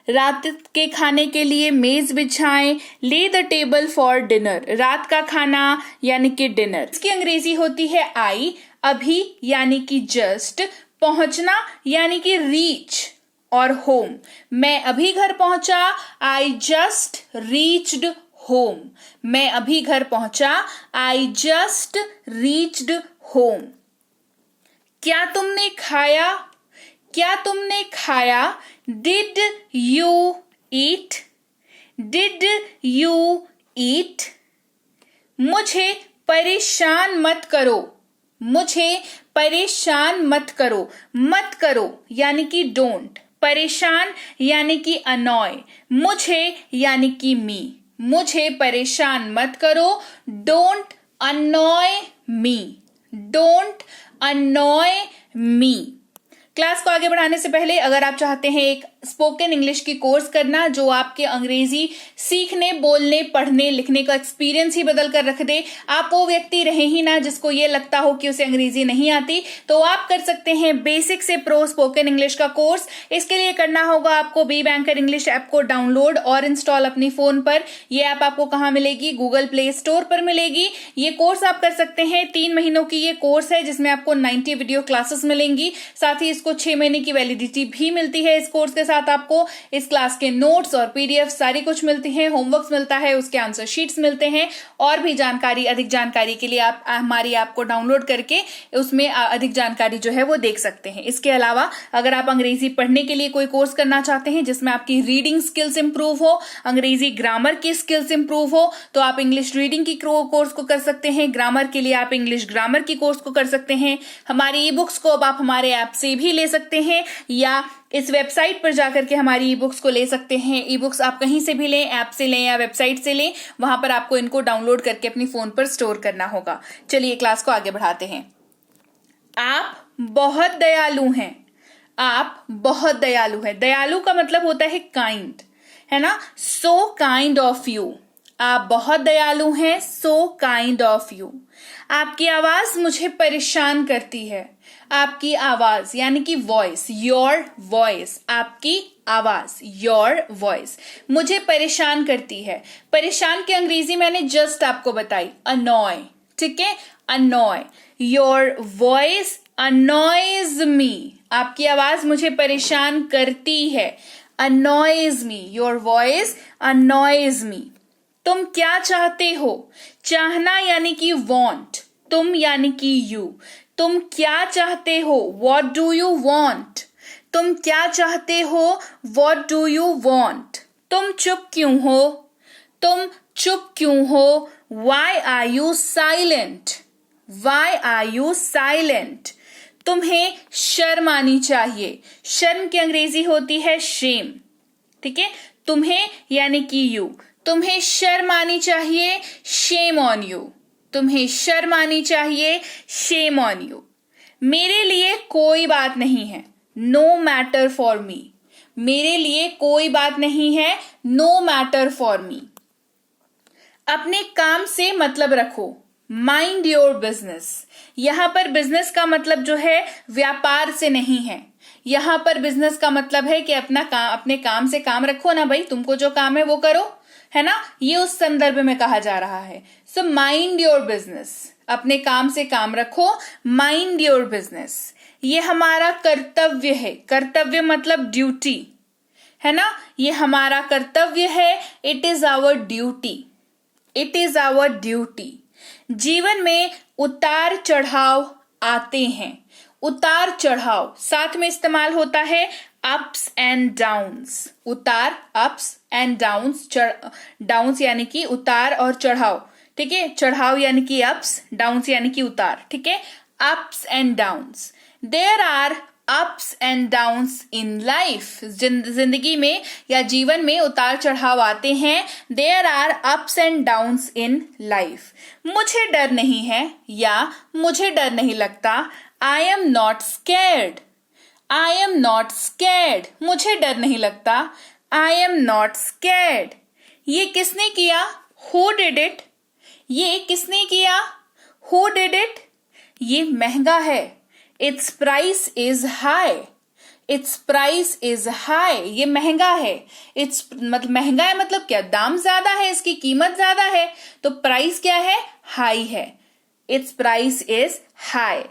रात के खाने के लिए मेज बिछाएं, ले द टेबल फॉर डिनर। रात का खाना यानी कि डिनर। इसकी अंग्रेजी होती है आई, अभी यानी कि जस्ट, पहुंचना यानी कि रीच, और होम। मैं अभी घर पहुंचा, आई जस्ट रीच्ड होम। मैं अभी घर पहुंचा, आई जस्ट रीच्ड होम। क्या तुमने खाया, क्या तुमने खाया, did you eat. Did you eat. मुझे परेशान मत करो, मुझे परेशान मत करो। मत करो यानी कि डोंट, परेशान यानी कि अनॉय, मुझे यानी कि मी। मुझे परेशान मत करो, don't अनॉय me. Don't अनॉय me. Class को आगे बढ़ाने से पहले अगर आप चाहते हैं एक स्पोकन इंग्लिश की कोर्स करना जो आपके अंग्रेजी सीखने, बोलने, पढ़ने, लिखने का एक्सपीरियंस ही बदल कर रख दे, आप वो व्यक्ति रहे ही ना जिसको ये लगता हो कि उसे अंग्रेजी नहीं आती, तो आप कर सकते हैं बेसिक से प्रो स्पोकन इंग्लिश का कोर्स। इसके लिए करना होगा आपको बी बैंकर इंग्लिश ऐप को डाउनलोड और इंस्टॉल अपनी फोन पर। ये ऐप आपको कहाँ मिलेगी? गूगल प्ले स्टोर पर मिलेगी। ये कोर्स आप कर सकते हैं। 3 महीनों की ये कोर्स है जिसमें आपको 90 वीडियो क्लासेस मिलेंगी। साथ ही इसको 6 महीने की वैलिडिटी भी मिलती है। इस कोर्स के साथ आपको इस क्लास के नोट्स और पीडीएफ सारी कुछ मिलती है, होमवर्क मिलता है, उसके आंसर शीट्स मिलते हैं और भी जानकारी, अधिक जानकारी के लिए आप हमारी ऐप को डाउनलोड करके उसमें अधिक जानकारी जो है वो देख सकते हैं। इसके अलावा अगर आप अंग्रेजी पढ़ने के लिए कोई कोर्स करना चाहते हैं जिसमें आपकी रीडिंग स्किल्स इंप्रूव हो, अंग्रेजी ग्रामर की स्किल्स इंप्रूव हो, तो आप इंग्लिश रीडिंग की कोर्स को कर सकते हैं। ग्रामर के लिए आप इंग्लिश ग्रामर की कोर्स को कर सकते हैं। हमारी ई बुक्स को अब आप हमारे ऐप से भी ले सकते हैं या इस वेबसाइट पर जाकर के हमारी ई बुक्स को ले सकते हैं। ई बुक्स आप कहीं से भी लें, ऐप से लें या वेबसाइट से लें, वहां पर आपको इनको डाउनलोड करके अपनी फोन पर स्टोर करना होगा। चलिए क्लास को आगे बढ़ाते हैं। आप बहुत दयालु हैं। आप बहुत दयालु हैं। दयालु का मतलब होता है काइंड, है ना? So kind of you. आप बहुत दयालु हैं। So kind of you. आपकी आवाज मुझे परेशान करती है। आपकी आवाज यानी कि वॉइस, योर वॉइस, आपकी आवाज, योर वॉइस मुझे परेशान करती है। परेशान की अंग्रेजी मैंने जस्ट आपको बताई, अनॉय। ठीक है, annoy. Your voice annoys me. आपकी आवाज मुझे परेशान करती है। Annoys me. Your voice annoys me. तुम क्या चाहते हो? चाहना यानी कि वॉन्ट, तुम यानी कि यू। तुम क्या चाहते हो? What do you want? तुम क्या चाहते हो? What do you want? तुम चुप क्यों हो? तुम चुप क्यों हो? Why are you silent? Why are you silent? तुम्हें शर्म आनी चाहिए। शर्म की अंग्रेजी होती है शेम। ठीक है, तुम्हें यानी कि यू। तुम्हें शर्म आनी चाहिए, शेम ऑन यू। तुम्हें शर्म आनी चाहिए, शेम ऑन यू। मेरे लिए कोई बात नहीं है, नो मैटर फॉर मी। मेरे लिए कोई बात नहीं है, नो मैटर फॉर मी। अपने काम से मतलब रखो, माइंड योर बिजनेस। यहां पर बिजनेस का मतलब जो है व्यापार से नहीं है। यहां पर बिजनेस का मतलब है कि अपने काम से काम रखो ना भाई, तुमको जो काम है वो करो, है ना? ये उस संदर्भ में कहा जा रहा है। सो माइंड योर बिजनेस, अपने काम से काम रखो, माइंड योर बिजनेस। ये हमारा कर्तव्य है। कर्तव्य मतलब ड्यूटी, है ना? ये हमारा कर्तव्य है। It is our duty. It is our duty. जीवन में उतार चढ़ाव आते हैं। उतार चढ़ाव साथ में इस्तेमाल होता है अप्स एंड डाउन्स। उतार, अप्स एंड डाउन्स। डाउन्स यानी कि उतार और चढ़ाव। ठीक है, चढ़ाव यानी कि अप्स, डाउन्स यानी कि उतार। ठीक है, ups and downs. There are ups and downs in life. जिंदगी में या जीवन में उतार चढ़ाव आते हैं। There are ups and downs in life. मुझे डर नहीं है या मुझे डर नहीं लगता। I am not scared. I am not scared. मुझे डर नहीं लगता। I am not scared. ये किसने किया? Who did it? ये किसने किया? Who did it? ये महंगा है। Its price is high. It's price is high. ये महंगा है। इट्स मतलब महंगा है मतलब क्या? दाम ज्यादा है, इसकी कीमत ज्यादा है। तो प्राइस क्या है? हाई है। Its price is high.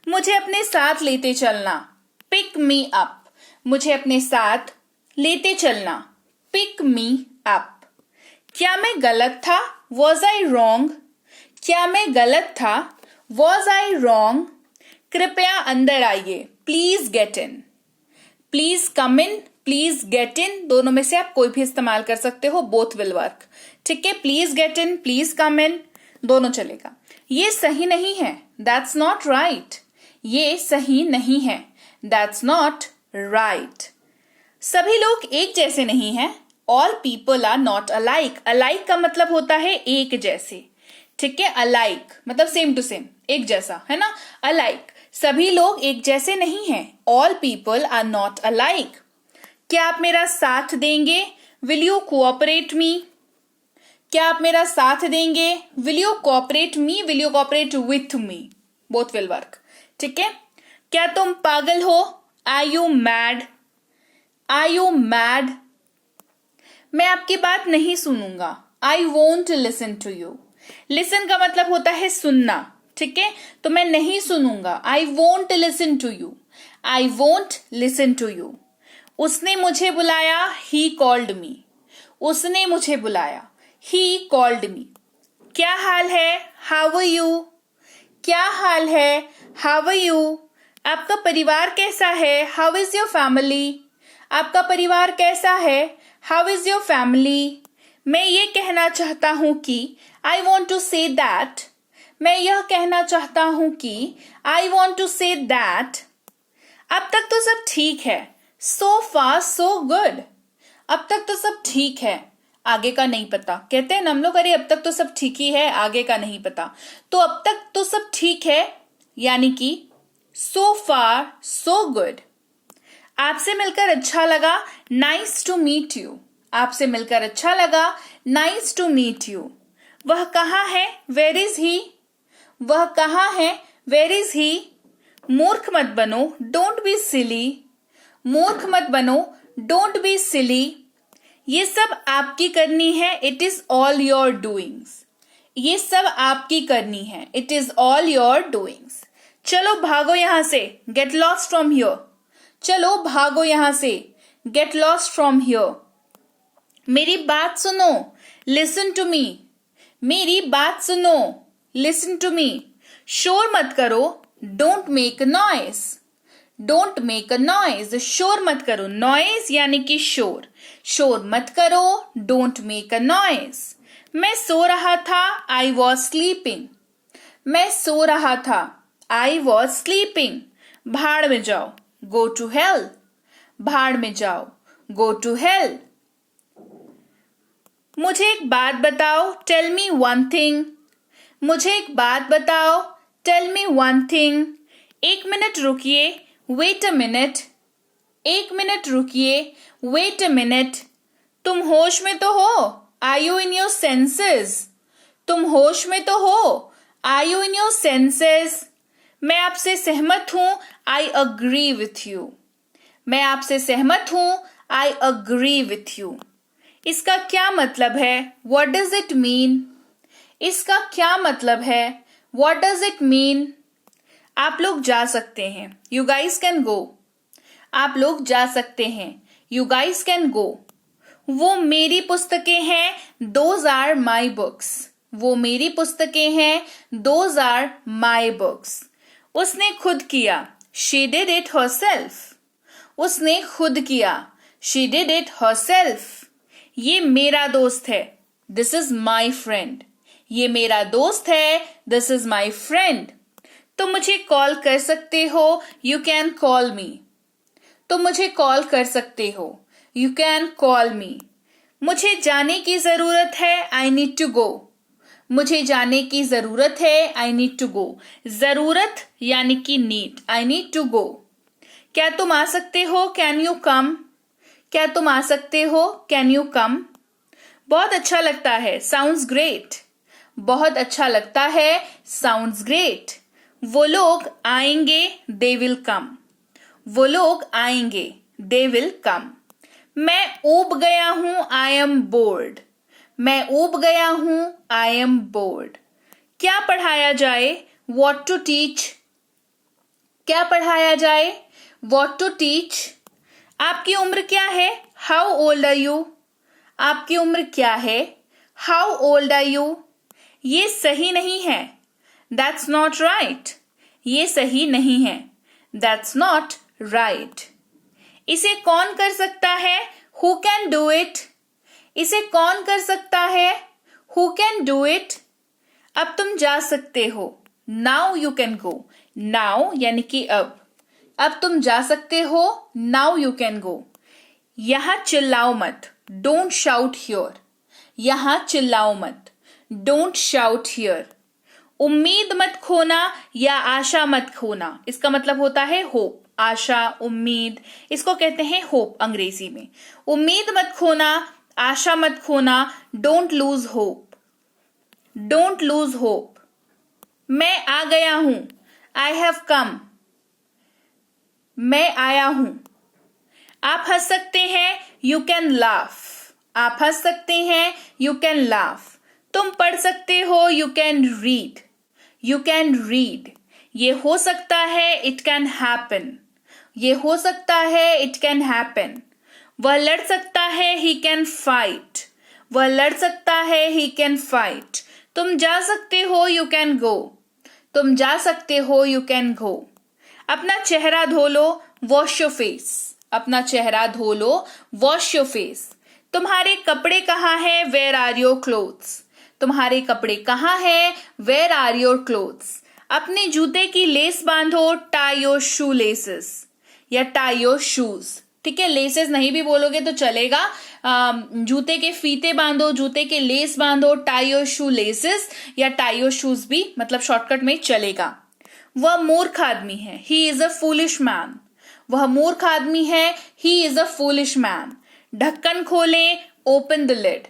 मुझे अपने साथ लेते चलना। Pick me up. मुझे अपने साथ लेते चलना। Pick me up. क्या मैं गलत था? Was I wrong? क्या मैं गलत था? Was I wrong? कृपया अंदर आइए। Please get in. Please come in, please get in, दोनों में से आप कोई भी इस्तेमाल कर सकते हो, बोथ विल वर्क। ठीक है, please get in, please come in, दोनों चलेगा। ये सही नहीं है, दैट्स नॉट राइट। ये सही नहीं है, दैट्स नॉट राइट। सभी लोग एक जैसे नहीं हैं। All people are not alike. Alike का मतलब होता है एक जैसे। ठीक है, अलाइक मतलब सेम टू सेम, एक जैसा, है ना? अलाइक, सभी लोग एक जैसे नहीं हैं. All people are not alike. क्या आप मेरा साथ देंगे? Will you cooperate me? क्या आप मेरा साथ देंगे? Will you cooperate me? Will you cooperate with me? Both will work. ठीक है. क्या तुम पागल हो? Are you mad? Are you mad? मैं आपकी बात नहीं सुनूंगा. I won't listen to you. Listen का मतलब होता है सुनना. ठीक है. तो मैं नहीं सुनूंगा. I won't listen to you. I won't listen to you. उसने मुझे बुलाया. He called me. उसने मुझे बुलाया. He called me. क्या हाल है? How are you? क्या हाल है? How are you? आपका परिवार कैसा है? How is your family? आपका परिवार कैसा है? How is your family? मैं ये कहना चाहता हूँ कि I want to say that. मैं यह कहना चाहता हूँ कि I want to say that. अब तक तो सब ठीक है. So far so good. अब तक तो सब ठीक है. आगे का नहीं पता. कहते हैं हम लोग, अरे अब तक तो सब ठीक ही है, आगे का नहीं पता. तो अब तक तो सब ठीक है यानी कि so far so good. आपसे मिलकर अच्छा लगा. Nice to meet you. आपसे मिलकर अच्छा लगा. Nice to meet you. वह कहाँ है? Where is he? वह कहाँ है? Where is he? मूर्ख मत बनो. Don't be silly. मूर्ख मत बनो. Don't be silly. ये सब आपकी करनी है. It is all your doings. ये सब आपकी करनी है. It is all your doings. चलो भागो यहां से. Get lost from here. चलो भागो यहां से. Get lost from here. मेरी बात सुनो. Listen to me. मेरी बात सुनो. Listen to me. शोर मत करो. Don't make a noise. Don't make a noise. शोर मत करो. Noise यानी कि शोर. शोर मत करो. Don't make a noise. मैं सो रहा था. I was sleeping. मैं सो रहा था. I was sleeping. भाड़ में जाओ. Go to hell. भाड़ में जाओ. Go to hell. मुझे एक बात बताओ. Tell me one thing. मुझे एक बात बताओ. Tell me one thing. एक मिनट रुकिए. Wait a minute. एक मिनट रुकिए. Wait a minute. तुम होश में तो हो? Are you in your senses? तुम होश में तो हो? Are you in your senses? मैं आपसे सहमत हूं. I agree with you. मैं आपसे सहमत हूं. I agree with you. इसका क्या मतलब है? What does it mean? इसका क्या मतलब है? What does it mean? आप लोग जा सकते हैं. You guys can go. आप लोग जा सकते हैं. You guys can go. वो मेरी पुस्तकें हैं. Those are my books. वो मेरी पुस्तकें हैं. Those are my books. उसने खुद किया. She did it herself. उसने खुद किया. She did it herself. ये मेरा दोस्त है. This is my friend. ये मेरा दोस्त है. This is my friend. तुम मुझे कॉल कर सकते हो. You can call me. तुम मुझे कॉल कर सकते हो. You can call me. मुझे जाने की जरूरत है. I need to go. मुझे जाने की जरूरत है. I need to go. जरूरत यानी कि need. I need to go. क्या तुम आ सकते हो? Can you come? क्या तुम आ सकते हो? Can you come? बहुत अच्छा लगता है. Sounds great. बहुत अच्छा लगता है. Sounds great. वो लोग आएंगे. They will come. वो लोग आएंगे. They will come. मैं ऊब गया हूं. I am bored. मैं ऊब गया हूं. I am bored. क्या पढ़ाया जाए? What to teach. क्या पढ़ाया जाए? What to teach. आपकी उम्र क्या है? How old are you? आपकी उम्र क्या है? How old are you? ये सही नहीं है. That's not right. ये सही नहीं है. That's not right. इसे कौन कर सकता है? Who can do it? इसे कौन कर सकता है? Who can do it? अब तुम जा सकते हो. Now you can go. Now यानी कि अब. अब तुम जा सकते हो. Now you can go. यहां चिल्लाओ मत. Don't shout here. यहां चिल्लाओ मत. Don't shout here. उम्मीद मत खोना या आशा मत खोना, इसका मतलब होता है होप। आशा, उम्मीद, इसको कहते हैं होप अंग्रेजी में। उम्मीद मत खोना, आशा मत खोना, don't lose hope, don't lose hope. मैं आ गया हूं, आई हैव कम, मैं आया हूं। आप हंस सकते हैं, यू कैन लाफ, आप हंस सकते हैं, यू कैन लाफ। तुम पढ़ सकते हो, you can read, you can read. ये हो सकता है, इट कैन हैपन, ये हो सकता है, इट कैन हैपन। वह लड़ सकता है, ही कैन फाइट, वह लड़ सकता है, ही कैन फाइट। तुम जा सकते हो, यू कैन गो, तुम जा सकते हो, यू कैन गो। अपना चेहरा धो लो, वॉश योर फेस, अपना चेहरा धो लो, वॉश योर फेस। तुम्हारे कपड़े कहाँ हैं, वेयर आर योर क्लोथ्स, तुम्हारे कपड़े कहाँ हैं, वेयर आर योर क्लोथ्स। अपने जूते की लेस बांधो, टाई योर शू लेसेस, या टाई योर शूज। ठीक है, लेसेस नहीं भी बोलोगे तो चलेगा। जूते के फीते बांधो, जूते के लेस बांधो, टाई योर शू लेसेस, या टाई योर शूज भी मतलब शॉर्टकट में चलेगा। वह मूर्ख आदमी है, he is a foolish man, वह मूर्ख आदमी है, he is a foolish man. ढक्कन खोलें, ओपन द लिड,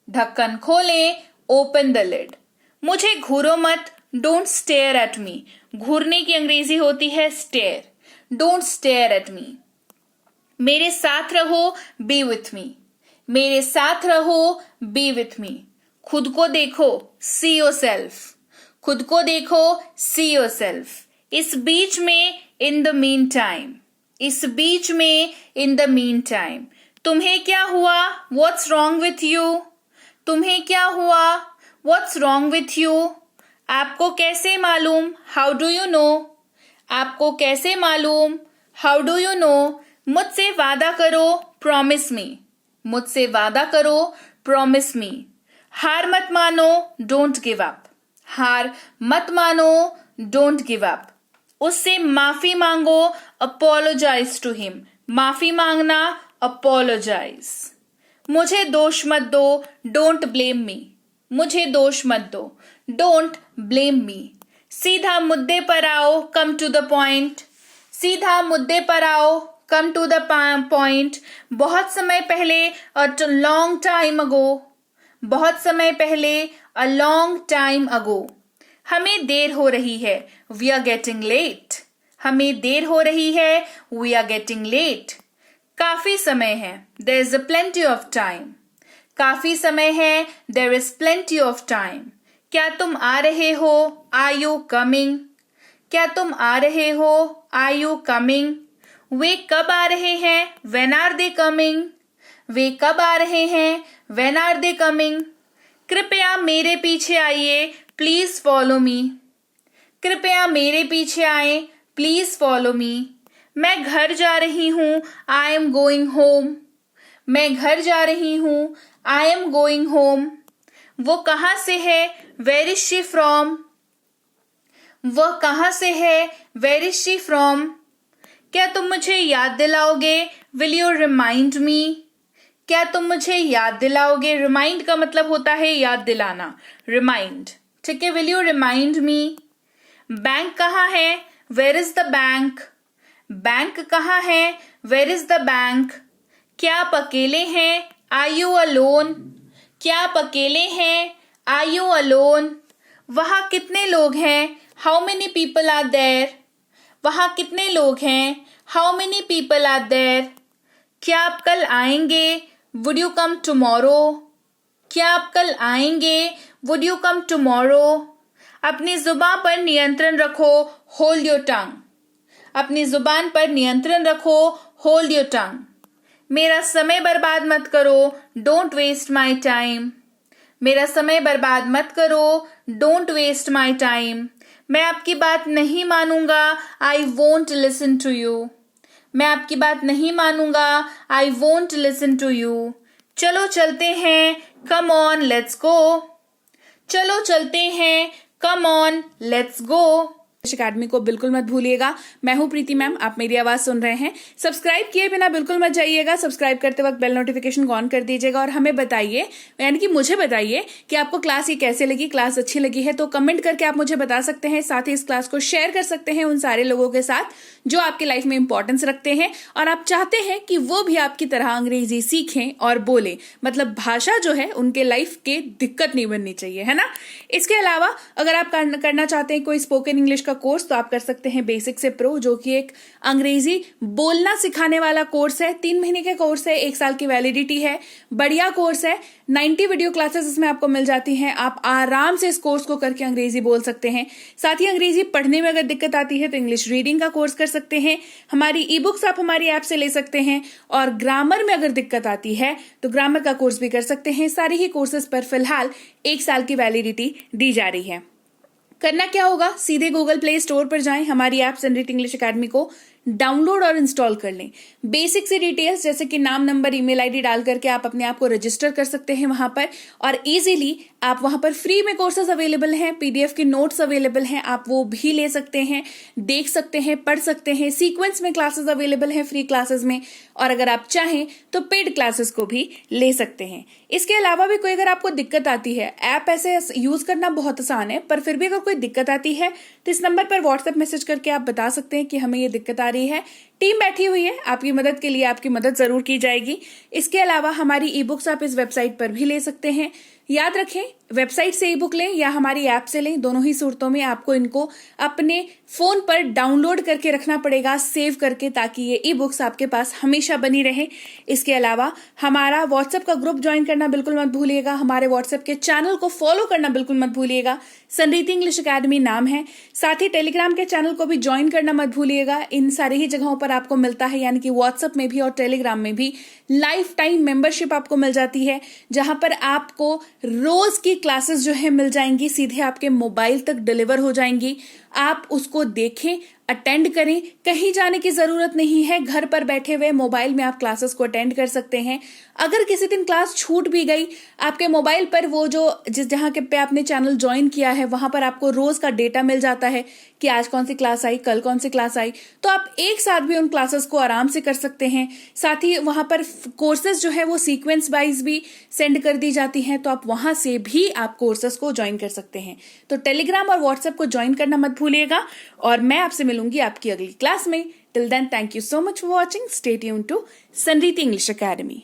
ढक्कन खोलें, ओपन द लिड। मुझे घूरो मत, डोंट स्टेयर एट मी, घूरने की अंग्रेजी होती है stare, don't stare at me. मेरे साथ रहो, बी विथ मी, मेरे साथ रहो, बी विथ मी। खुद को देखो, सी योर सेल्फ, खुद को देखो, सी योर सेल्फ। इस बीच में, इन द मीन टाइम, इस बीच में, इन द मीन टाइम। तुम्हें क्या हुआ, व्हाट्स रॉन्ग विथ यू, तुम्हें क्या हुआ, व्हाट्स रॉन्ग विथ यू। आपको कैसे मालूम, हाउ डू यू नो, आपको कैसे मालूम, हाउ डू यू नो। मुझसे वादा करो, प्रॉमिस मी, मुझसे वादा करो, प्रॉमिस मी। हार मत मानो, डोंट गिव अप, हार मत मानो, डोंट गिव अप। उससे माफी मांगो, अपोलोजाइज टू हिम, माफी मांगना, अपोलोजाइज। मुझे दोष मत दो, डोंट ब्लेम मी, मुझे दोष मत दो, डोंट ब्लेम मी। सीधा मुद्दे पर आओ, कम टू द पॉइंट, सीधा मुद्दे पर आओ, कम टू द पॉइंट। बहुत समय पहले, अ लॉन्ग टाइम अगो, बहुत समय पहले, अ लॉन्ग टाइम अगो। हमें देर हो रही है, वी आर गेटिंग लेट, हमें देर हो रही है, वी आर गेटिंग लेट। काफी समय है, there is a plenty of time, काफी समय है, there is plenty of time. क्या तुम आ रहे हो, आर यू कमिंग, क्या तुम आ रहे हो, आर यू कमिंग। वे कब आ रहे हैं, व्हेन आर दे कमिंग, वे कब आ रहे हैं, व्हेन आर दे कमिंग। कृपया मेरे पीछे आइए, प्लीज फॉलो मी, कृपया मेरे पीछे आए, प्लीज फॉलो मी। मैं घर जा रही हूं, आई एम गोइंग होम, मैं घर जा रही हूं, आई एम गोइंग होम। वो कहाँ से है, वेयर इज शी फ्रॉम, वह कहाँ से है, वेयर इज शी फ्रॉम। क्या तुम मुझे याद दिलाओगे, विल यू रिमाइंड मी, क्या तुम मुझे याद दिलाओगे। रिमाइंड का मतलब होता है याद दिलाना, रिमाइंड। ठीक है, will you remind me. Bank कहाँ है, where is the bank, bank कहाँ है, वेयर इज द बैंक। क्या आप अकेले हैं, आर यू अलोन, क्या आप अकेले हैं, आर यू अलोन। वहाँ कितने लोग हैं, how many people are there, वहाँ कितने लोग हैं, how many people are there. क्या आप कल आएंगे, वुड यू कम टुमारो, क्या आप कल आएंगे, वुड यू कम टुमारो। अपनी जुबान पर नियंत्रण रखो, होल्ड योर टंग, अपनी जुबान पर नियंत्रण रखो, होल्ड योर टंग। मेरा समय बर्बाद मत करो, डोंट वेस्ट माई टाइम, मेरा समय बर्बाद मत करो, डोंट वेस्ट माई टाइम। मैं आपकी बात नहीं मानूंगा, I won't listen to you, मैं आपकी बात नहीं मानूंगा, I won't listen to you. चलो चलते हैं, कम ऑन लेट्स गो, चलो चलते हैं, come on let's go. Academy को बिल्कुल मत भूलिएगा। मैं हूं प्रीति मैम, आप मेरी आवाज सुन रहे हैं। सब्सक्राइब किए बिना बिल्कुल मत जाइएगा। सब्सक्राइब करते वक्त बेल नोटिफिकेशन ऑन कर दीजिएगा और हमें बताइए, यानी कि मुझे बताइए कि आपको क्लास ये कैसे लगी। क्लास अच्छी लगी है तो कमेंट करके आप मुझे बता सकते हैं। साथ ही इस क्लास को शेयर कर सकते हैं उन सारे लोगों के साथ जो आपकी लाइफ में इंपॉर्टेंस रखते हैं और आप चाहते हैं कि वो भी आपकी तरह अंग्रेजी सीखें और बोलें। मतलब भाषा जो है उनके लाइफ के दिक्कत नहीं बननी चाहिए, है ना। इसके अलावा अगर आप करना चाहते हैं कोई स्पोकन इंग्लिश का कोर्स तो आप कर सकते हैं बेसिक से प्रो, जो कि एक अंग्रेजी बोलना सिखाने वाला कोर्स है। 3 महीने के कोर्स है, 1 साल की वैलिडिटी है, बढ़िया कोर्स है। 90 वीडियो क्लासेस इसमें आपको मिल जाती हैं। आप आराम से इस कोर्स को करके अंग्रेजी बोल सकते हैं। साथ ही अंग्रेजी पढ़ने में अगर दिक्कत आती है तो इंग्लिश रीडिंग का कोर्स कर सकते हैं। हमारी ई बुक्स आप हमारी ऐप से ले सकते हैं और ग्रामर में अगर दिक्कत आती है तो ग्रामर का कोर्स भी कर सकते हैं। सारे ही कोर्सेज पर फिलहाल 1 साल की वैलिडिटी दी जा रही है। करना क्या होगा, सीधे गूगल प्ले स्टोर पर जाएं, हमारी ऐप सनरीति इंग्लिश अकेडमी को डाउनलोड और इंस्टॉल कर लें। बेसिक सी डिटेल्स जैसे कि नाम, नंबर, ईमेल आईडी डाल करके आप अपने आप को रजिस्टर कर सकते हैं वहां पर और इजीली आप वहां पर फ्री में कोर्सेज अवेलेबल हैं, पीडीएफ के नोट्स अवेलेबल हैं, आप वो भी ले सकते हैं, देख सकते हैं, पढ़ सकते हैं। सीक्वेंस में क्लासेस अवेलेबल हैं फ्री क्लासेस में, और अगर आप चाहें तो पेड क्लासेस को भी ले सकते हैं। इसके अलावा भी कोई अगर आपको दिक्कत आती है, ऐप ऐसे यूज करना बहुत आसान है, पर फिर भी अगर कोई दिक्कत आती है तो इस नंबर पर व्हाट्सएप मैसेज करके आप बता सकते हैं कि हमें ये दिक्कत आ रही है। टीम बैठी हुई है आपकी मदद के लिए, आपकी मदद जरूर की जाएगी। इसके अलावा हमारी ई बुक्स आप इस वेबसाइट पर भी ले सकते हैं। याद रखें, वेबसाइट से ई बुक लें या हमारी ऐप से लें, दोनों ही सूरतों में आपको इनको अपने फोन पर डाउनलोड करके रखना पड़ेगा, सेव करके, ताकि ये ई बुक्स आपके पास हमेशा बनी रहे। इसके अलावा हमारा व्हाट्सएप का ग्रुप ज्वाइन करना बिल्कुल मत भूलिएगा। हमारे व्हाट्सएप के चैनल को फॉलो करना बिल्कुल मत भूलिएगा, सनरीति इंग्लिश अकेडमी नाम है। साथ ही टेलीग्राम के चैनल को भी ज्वाइन करना मत भूलिएगा। इन सारी ही जगहों पर आपको मिलता है, यानी कि व्हाट्सएप में भी और टेलीग्राम में भी लाइफ टाइम मेंबरशिप आपको मिल जाती है, जहां पर आपको रोज की क्लासेस जो है मिल जाएंगी, सीधे आपके मोबाइल तक डिलीवर हो जाएंगी। आप उसको देखें, अटेंड करें, कहीं जाने की जरूरत नहीं है। घर पर बैठे हुए मोबाइल में आप क्लासेस को अटेंड कर सकते हैं। अगर किसी दिन क्लास छूट भी गई, आपके मोबाइल पर वो जो जहां के पे आपने चैनल ज्वाइन किया है वहां पर आपको रोज का डेटा मिल जाता है कि आज कौन सी क्लास आई, कल कौन सी क्लास आई, तो आप एक साथ भी उन क्लासेस को आराम से कर सकते हैं। साथ ही वहां पर कोर्सेज जो है वो सीक्वेंस वाइज भी सेंड कर दी जाती हैं, तो आप वहां से भी आप कोर्सेज को ज्वाइन कर सकते हैं। तो टेलीग्राम और व्हाट्सएप को ज्वाइन करना मत भूलिएगा और मैं आपसे मिलूंगी आपकी अगली क्लास में। Till then, thank you so much for watching. Stay tuned to Sanriti English academy.